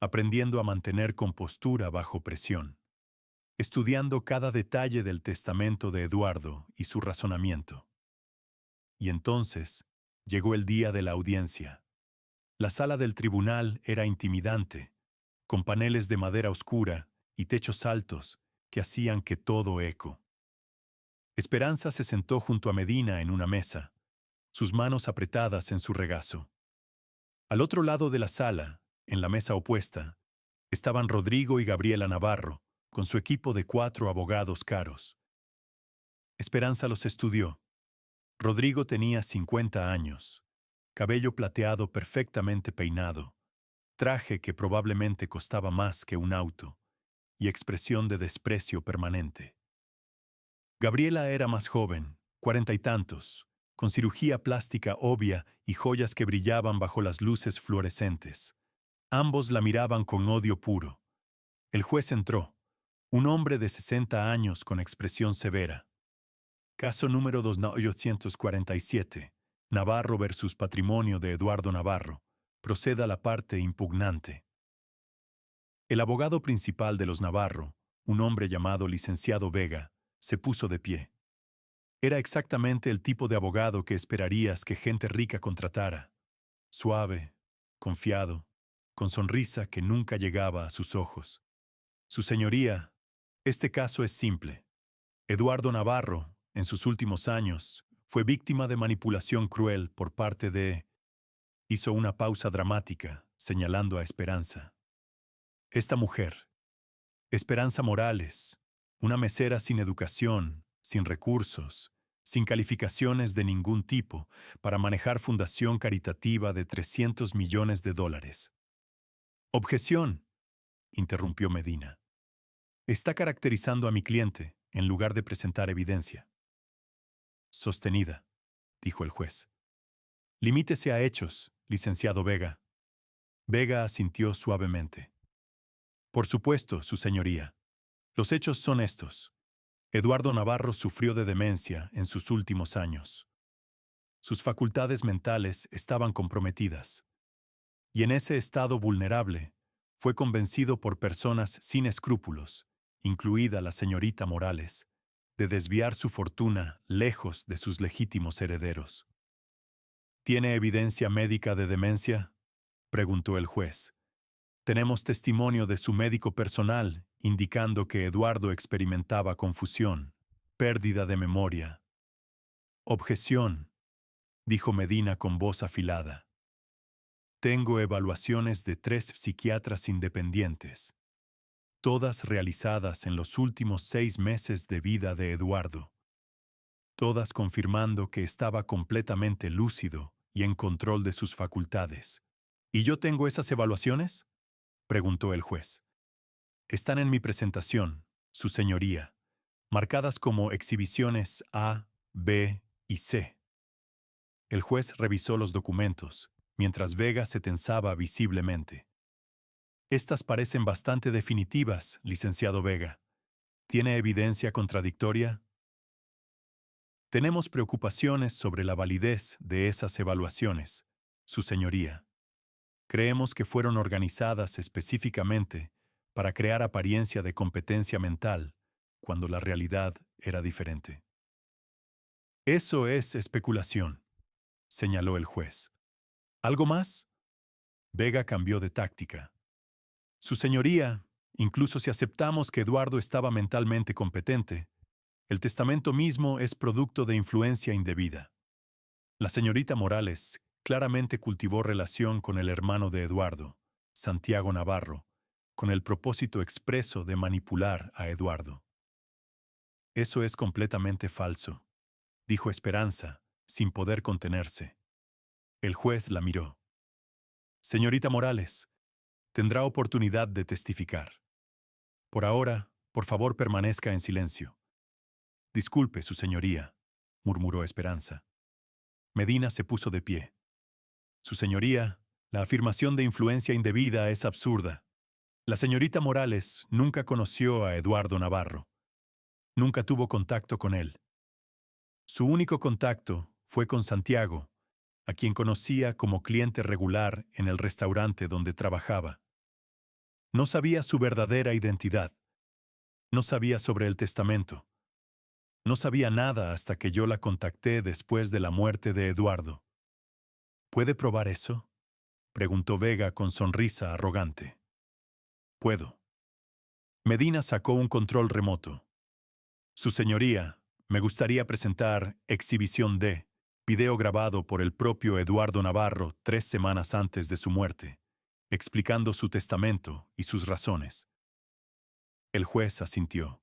aprendiendo a mantener compostura bajo presión, estudiando cada detalle del testamento de Eduardo y su razonamiento. Y entonces llegó el día de la audiencia. La sala del tribunal era intimidante, con paneles de madera oscura y techos altos que hacían que todo eco. Esperanza se sentó junto a Medina en una mesa, sus manos apretadas en su regazo. Al otro lado de la sala, en la mesa opuesta, estaban Rodrigo y Gabriela Navarro, con su equipo de 4 abogados caros. Esperanza los estudió. Rodrigo tenía 50 años, cabello plateado perfectamente peinado, traje que probablemente costaba más que un auto, y expresión de desprecio permanente. Gabriela era más joven, 40 y tantos, con cirugía plástica obvia y joyas que brillaban bajo las luces fluorescentes. Ambos la miraban con odio puro. El juez entró, un hombre de 60 años con expresión severa. Caso número 2847. Navarro versus patrimonio de Eduardo Navarro. Proceda la parte impugnante. El abogado principal de los Navarro, un hombre llamado licenciado Vega, se puso de pie. Era exactamente el tipo de abogado que esperarías que gente rica contratara. Suave, confiado, con sonrisa que nunca llegaba a sus ojos. Su señoría, este caso es simple. Eduardo Navarro, en sus últimos años, fue víctima de manipulación cruel por parte de... Hizo una pausa dramática, señalando a Esperanza. Esta mujer, Esperanza Morales, una mesera sin educación, sin recursos, sin calificaciones de ningún tipo, para manejar fundación caritativa de 300 millones de dólares. Objeción, interrumpió Medina. Está caracterizando a mi cliente, en lugar de presentar evidencia. Sostenida, dijo el juez. Limítese a hechos, licenciado Vega. Vega asintió suavemente. Por supuesto, su señoría. Los hechos son estos. Eduardo Navarro sufrió de demencia en sus últimos años. Sus facultades mentales estaban comprometidas. Y en ese estado vulnerable, fue convencido por personas sin escrúpulos, incluida la señorita Morales, de desviar su fortuna lejos de sus legítimos herederos. ¿Tiene evidencia médica de demencia?, preguntó el juez. Tenemos testimonio de su médico personal, indicando que Eduardo experimentaba confusión, pérdida de memoria. Objeción, dijo Medina con voz afilada. Tengo evaluaciones de 3 psiquiatras independientes, todas realizadas en los últimos 6 meses de vida de Eduardo, todas confirmando que estaba completamente lúcido y en control de sus facultades. ¿Y yo tengo esas evaluaciones?, preguntó el juez. Están en mi presentación, su señoría, marcadas como exhibiciones A, B y C. El juez revisó los documentos, mientras Vega se tensaba visiblemente. Estas parecen bastante definitivas, licenciado Vega. ¿Tiene evidencia contradictoria? Tenemos preocupaciones sobre la validez de esas evaluaciones, su señoría. Creemos que fueron organizadas específicamente para crear apariencia de competencia mental, cuando la realidad era diferente. Eso es especulación, señaló el juez. ¿Algo más? Vega cambió de táctica. Su señoría, incluso si aceptamos que Eduardo estaba mentalmente competente, el testamento mismo es producto de influencia indebida. La señorita Morales claramente cultivó relación con el hermano de Eduardo, Santiago Navarro, con el propósito expreso de manipular a Eduardo. Eso es completamente falso, dijo Esperanza, sin poder contenerse. El juez la miró. Señorita Morales, tendrá oportunidad de testificar. Por ahora, por favor, permanezca en silencio. Disculpe, su señoría, murmuró Esperanza. Medina se puso de pie. Su señoría, la afirmación de influencia indebida es absurda. La señorita Morales nunca conoció a Eduardo Navarro. Nunca tuvo contacto con él. Su único contacto fue con Santiago, a quien conocía como cliente regular en el restaurante donde trabajaba. No sabía su verdadera identidad. No sabía sobre el testamento. No sabía nada hasta que yo la contacté después de la muerte de Eduardo. ¿Puede probar eso?, preguntó Vega con sonrisa arrogante. Puedo. Medina sacó un control remoto. Su señoría, me gustaría presentar Exhibición D, video grabado por el propio Eduardo Navarro 3 semanas antes de su muerte, explicando su testamento y sus razones. El juez asintió.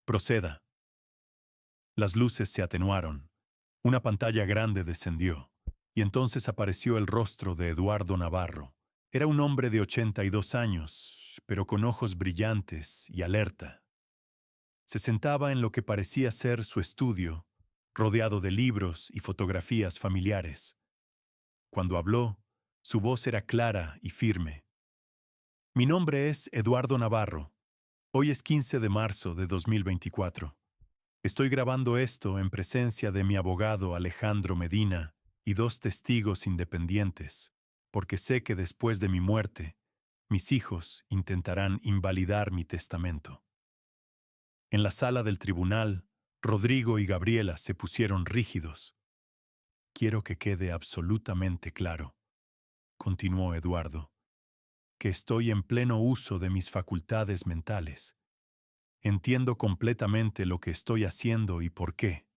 Proceda. Las luces se atenuaron. Una pantalla grande descendió, y entonces apareció el rostro de Eduardo Navarro. Era un hombre de 82 años, pero con ojos brillantes y alerta. Se sentaba en lo que parecía ser su estudio, rodeado de libros y fotografías familiares. Cuando habló, su voz era clara y firme. Mi nombre es Eduardo Navarro. Hoy es 15 de marzo de 2024. Estoy grabando esto en presencia de mi abogado Alejandro Medina y dos testigos independientes, porque sé que después de mi muerte, mis hijos intentarán invalidar mi testamento. En la sala del tribunal, Rodrigo y Gabriela se pusieron rígidos. Quiero que quede absolutamente claro, continuó Eduardo, que estoy en pleno uso de mis facultades mentales. Entiendo completamente lo que estoy haciendo y por qué.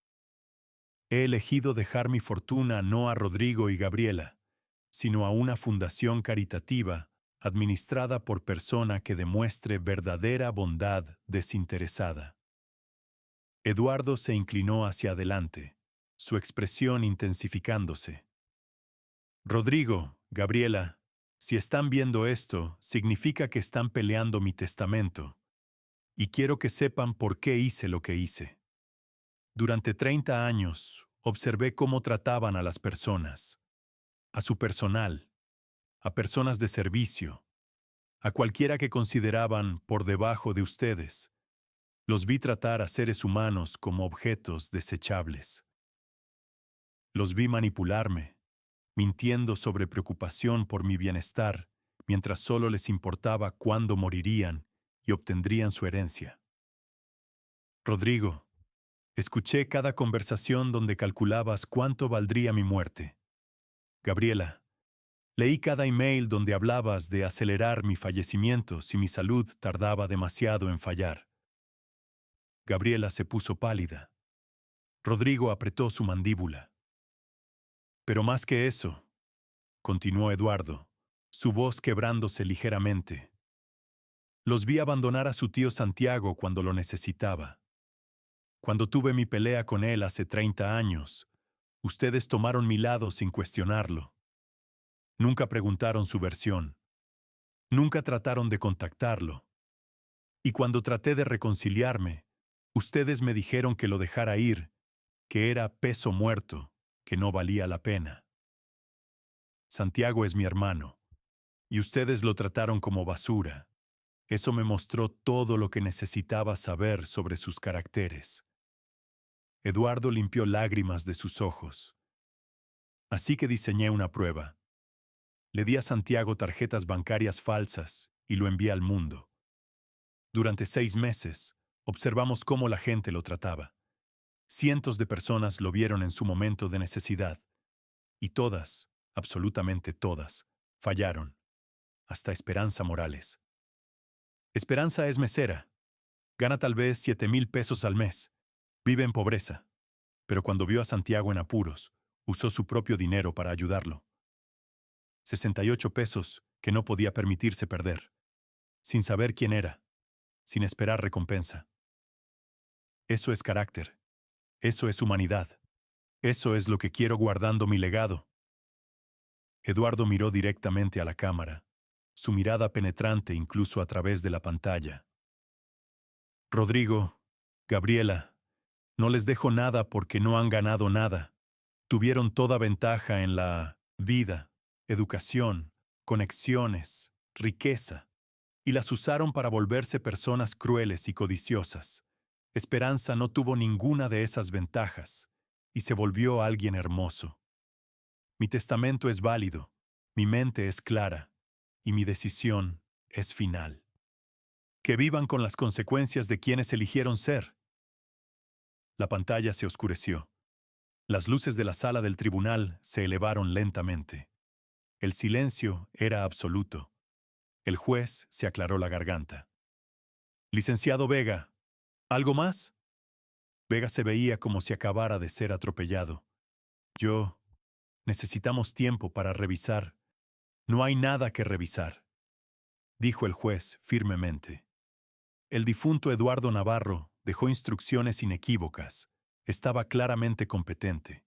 He elegido dejar mi fortuna no a Rodrigo y Gabriela, sino a una fundación caritativa administrada por persona que demuestre verdadera bondad desinteresada. Eduardo se inclinó hacia adelante, su expresión intensificándose. Rodrigo, Gabriela, si están viendo esto, significa que están peleando mi testamento, y quiero que sepan por qué hice lo que hice. Durante 30 años, observé cómo trataban a las personas, a su personal, a personas de servicio, a cualquiera que consideraban por debajo de ustedes. Los vi tratar a seres humanos como objetos desechables. Los vi manipularme, mintiendo sobre preocupación por mi bienestar, mientras solo les importaba cuándo morirían y obtendrían su herencia. Rodrigo, escuché cada conversación donde calculabas cuánto valdría mi muerte. Gabriela, leí cada email donde hablabas de acelerar mi fallecimiento si mi salud tardaba demasiado en fallar. Gabriela se puso pálida. Rodrigo apretó su mandíbula. Pero más que eso, continuó Eduardo, su voz quebrándose ligeramente. Los vi abandonar a su tío Santiago cuando lo necesitaba. Cuando tuve mi pelea con él hace 30 años, ustedes tomaron mi lado sin cuestionarlo. Nunca preguntaron su versión. Nunca trataron de contactarlo. Y cuando traté de reconciliarme, ustedes me dijeron que lo dejara ir, que era peso muerto, que no valía la pena. Santiago es mi hermano, y ustedes lo trataron como basura. Eso me mostró todo lo que necesitaba saber sobre sus caracteres. Eduardo limpió lágrimas de sus ojos. Así que diseñé una prueba. Le di a Santiago tarjetas bancarias falsas y lo envié al mundo. Durante 6 meses, observamos cómo la gente lo trataba. Cientos de personas lo vieron en su momento de necesidad. Y todas, absolutamente todas, fallaron. Hasta Esperanza Morales. Esperanza es mesera. Gana tal vez 7,000 pesos al mes. Vive en pobreza. Pero cuando vio a Santiago en apuros, usó su propio dinero para ayudarlo. 68 pesos que no podía permitirse perder. Sin saber quién era. Sin esperar recompensa. Eso es carácter. Eso es humanidad. Eso es lo que quiero guardando mi legado. Eduardo miró directamente a la cámara, su mirada penetrante incluso a través de la pantalla. Rodrigo, Gabriela, no les dejo nada porque no han ganado nada. Tuvieron toda ventaja en la vida, educación, conexiones, riqueza, y las usaron para volverse personas crueles y codiciosas. Esperanza no tuvo ninguna de esas ventajas, y se volvió alguien hermoso. Mi testamento es válido, mi mente es clara, y mi decisión es final. Que vivan con las consecuencias de quienes eligieron ser. La pantalla se oscureció. Las luces de la sala del tribunal se elevaron lentamente. El silencio era absoluto. El juez se aclaró la garganta. Licenciado Vega, ¿algo más? Vega se veía como si acabara de ser atropellado. Necesitamos tiempo para revisar. No hay nada que revisar, dijo el juez firmemente. El difunto Eduardo Navarro dejó instrucciones inequívocas. Estaba claramente competente,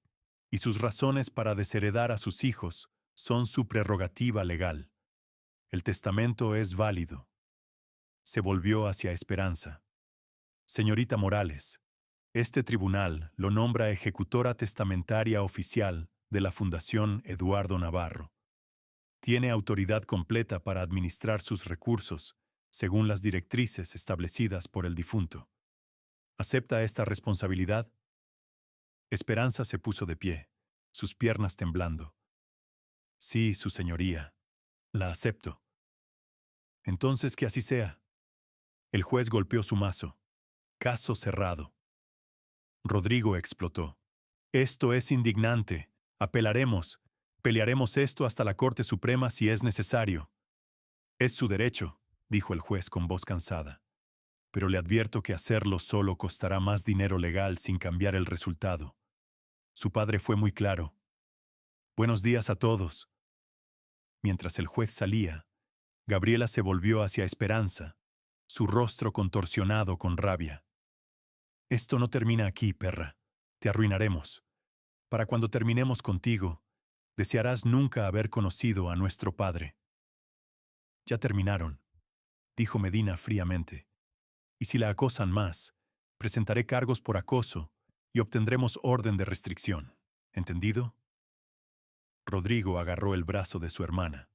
y sus razones para desheredar a sus hijos son su prerrogativa legal. El testamento es válido. Se volvió hacia Esperanza. Señorita Morales, este tribunal lo nombra ejecutora testamentaria oficial de la Fundación Eduardo Navarro. Tiene autoridad completa para administrar sus recursos, según las directrices establecidas por el difunto. ¿Acepta esta responsabilidad? Esperanza se puso de pie, sus piernas temblando. Sí, su señoría. La acepto. Entonces que así sea. El juez golpeó su mazo. Caso cerrado. Rodrigo explotó. Esto es indignante. Apelaremos. Pelearemos esto hasta la Corte Suprema si es necesario. Es su derecho, dijo el juez con voz cansada. Pero le advierto que hacerlo solo costará más dinero legal sin cambiar el resultado. Su padre fue muy claro. Buenos días a todos. Mientras el juez salía, Gabriela se volvió hacia Esperanza, su rostro contorsionado con rabia. Esto no termina aquí, perra. Te arruinaremos. Para cuando terminemos contigo, desearás nunca haber conocido a nuestro padre. Ya terminaron, dijo Medina fríamente. Y si la acosan más, presentaré cargos por acoso y obtendremos orden de restricción. ¿Entendido? Rodrigo agarró el brazo de su hermana.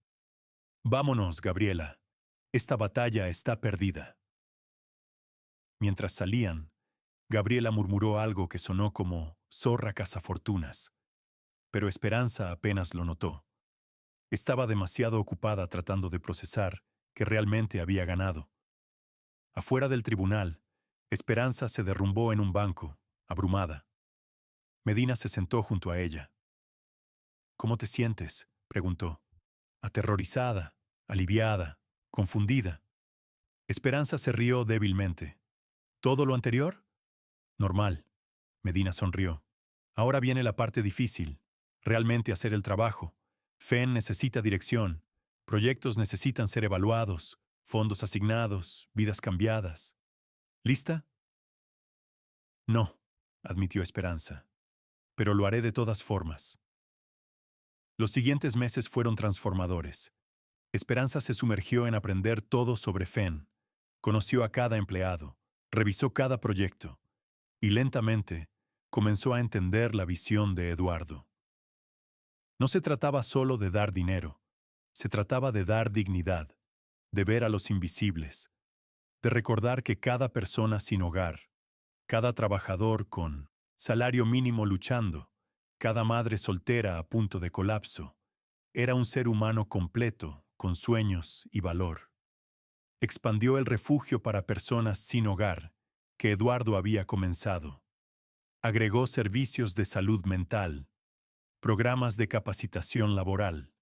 Vámonos, Gabriela. Esta batalla está perdida. Mientras salían, Gabriela murmuró algo que sonó como zorra cazafortunas, pero Esperanza apenas lo notó. Estaba demasiado ocupada tratando de procesar que realmente había ganado. Afuera del tribunal, Esperanza se derrumbó en un banco, abrumada. Medina se sentó junto a ella. ¿Cómo te sientes?, preguntó. Aterrorizada, aliviada, confundida. Esperanza se rió débilmente. ¿Todo lo anterior? Normal. Medina sonrió. Ahora viene la parte difícil. Realmente hacer el trabajo. FEN necesita dirección. Proyectos necesitan ser evaluados. Fondos asignados. Vidas cambiadas. ¿Lista? No, admitió Esperanza. Pero lo haré de todas formas. Los siguientes meses fueron transformadores. Esperanza se sumergió en aprender todo sobre FEN. Conoció a cada empleado. Revisó cada proyecto. Y lentamente comenzó a entender la visión de Eduardo. No se trataba solo de dar dinero, se trataba de dar dignidad, de ver a los invisibles, de recordar que cada persona sin hogar, cada trabajador con salario mínimo luchando, cada madre soltera a punto de colapso, era un ser humano completo, con sueños y valor. Expandió el refugio para personas sin hogar, que Eduardo había comenzado. Agregó servicios de salud mental, programas de capacitación laboral,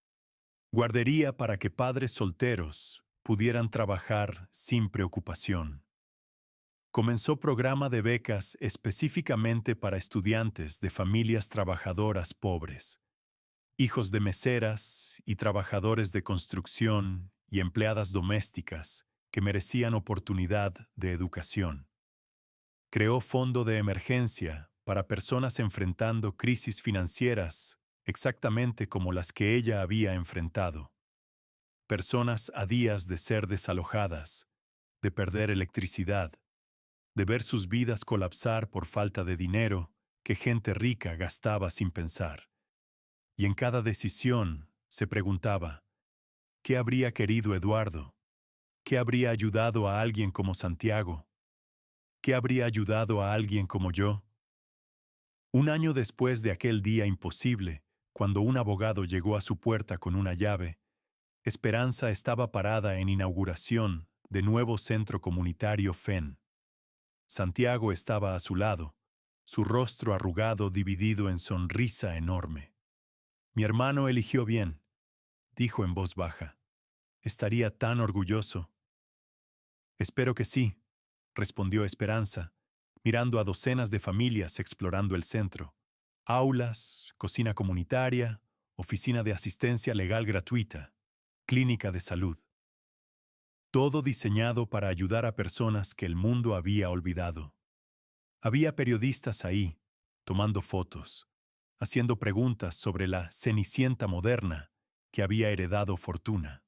guardería para que padres solteros pudieran trabajar sin preocupación. Comenzó programa de becas específicamente para estudiantes de familias trabajadoras pobres, hijos de meseras y trabajadores de construcción y empleadas domésticas que merecían oportunidad de educación. Creó fondo de emergencia para personas enfrentando crisis financieras exactamente como las que ella había enfrentado. Personas a días de ser desalojadas, de perder electricidad, de ver sus vidas colapsar por falta de dinero que gente rica gastaba sin pensar. Y en cada decisión se preguntaba, ¿qué habría querido Eduardo? ¿Qué habría ayudado a alguien como Santiago? ¿Qué habría ayudado a alguien como yo? Un año después de aquel día imposible, cuando un abogado llegó a su puerta con una llave, Esperanza estaba parada en inauguración de nuevo centro comunitario FEN. Santiago estaba a su lado, su rostro arrugado dividido en sonrisa enorme. Mi hermano eligió bien, dijo en voz baja. Estaría tan orgulloso. Espero que sí, respondió Esperanza, mirando a docenas de familias explorando el centro. Aulas, cocina comunitaria, oficina de asistencia legal gratuita, clínica de salud. Todo diseñado para ayudar a personas que el mundo había olvidado. Había periodistas ahí, tomando fotos, haciendo preguntas sobre la Cenicienta moderna que había heredado fortuna.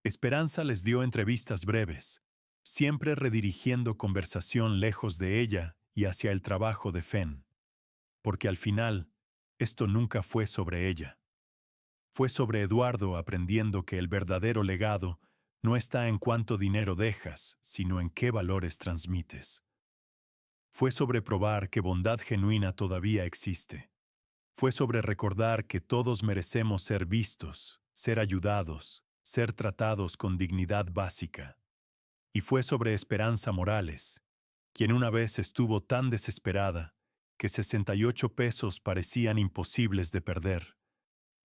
Esperanza les dio entrevistas breves, siempre redirigiendo conversación lejos de ella y hacia el trabajo de FEN, porque al final, esto nunca fue sobre ella. Fue sobre Eduardo aprendiendo que el verdadero legado no está en cuánto dinero dejas, sino en qué valores transmites. Fue sobre probar que bondad genuina todavía existe. Fue sobre recordar que todos merecemos ser vistos, ser ayudados, ser tratados con dignidad básica. Y fue sobre Esperanza Morales, quien una vez estuvo tan desesperada que 68 pesos parecían imposibles de perder,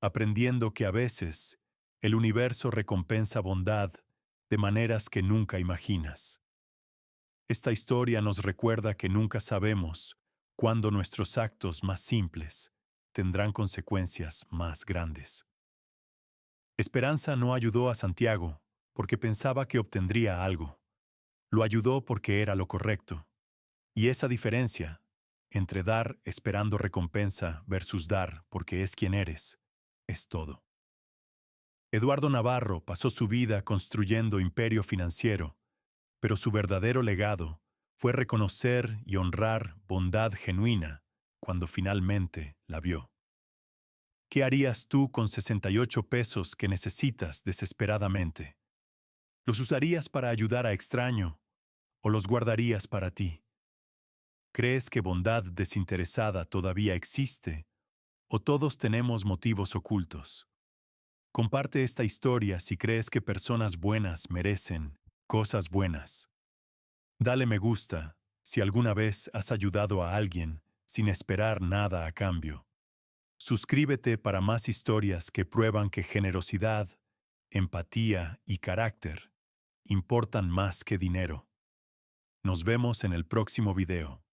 aprendiendo que a veces el universo recompensa bondad de maneras que nunca imaginas. Esta historia nos recuerda que nunca sabemos cuándo nuestros actos más simples tendrán consecuencias más grandes. Esperanza no ayudó a Santiago porque pensaba que obtendría algo. Lo ayudó porque era lo correcto. Y esa diferencia entre dar esperando recompensa versus dar porque es quien eres, es todo. Eduardo Navarro pasó su vida construyendo imperio financiero, pero su verdadero legado fue reconocer y honrar bondad genuina cuando finalmente la vio. ¿Qué harías tú con 68 pesos que necesitas desesperadamente? ¿Los usarías para ayudar a extraño o los guardarías para ti? ¿Crees que bondad desinteresada todavía existe o todos tenemos motivos ocultos? Comparte esta historia si crees que personas buenas merecen cosas buenas. Dale me gusta si alguna vez has ayudado a alguien sin esperar nada a cambio. Suscríbete para más historias que prueban que generosidad, empatía y carácter importan más que dinero. Nos vemos en el próximo video.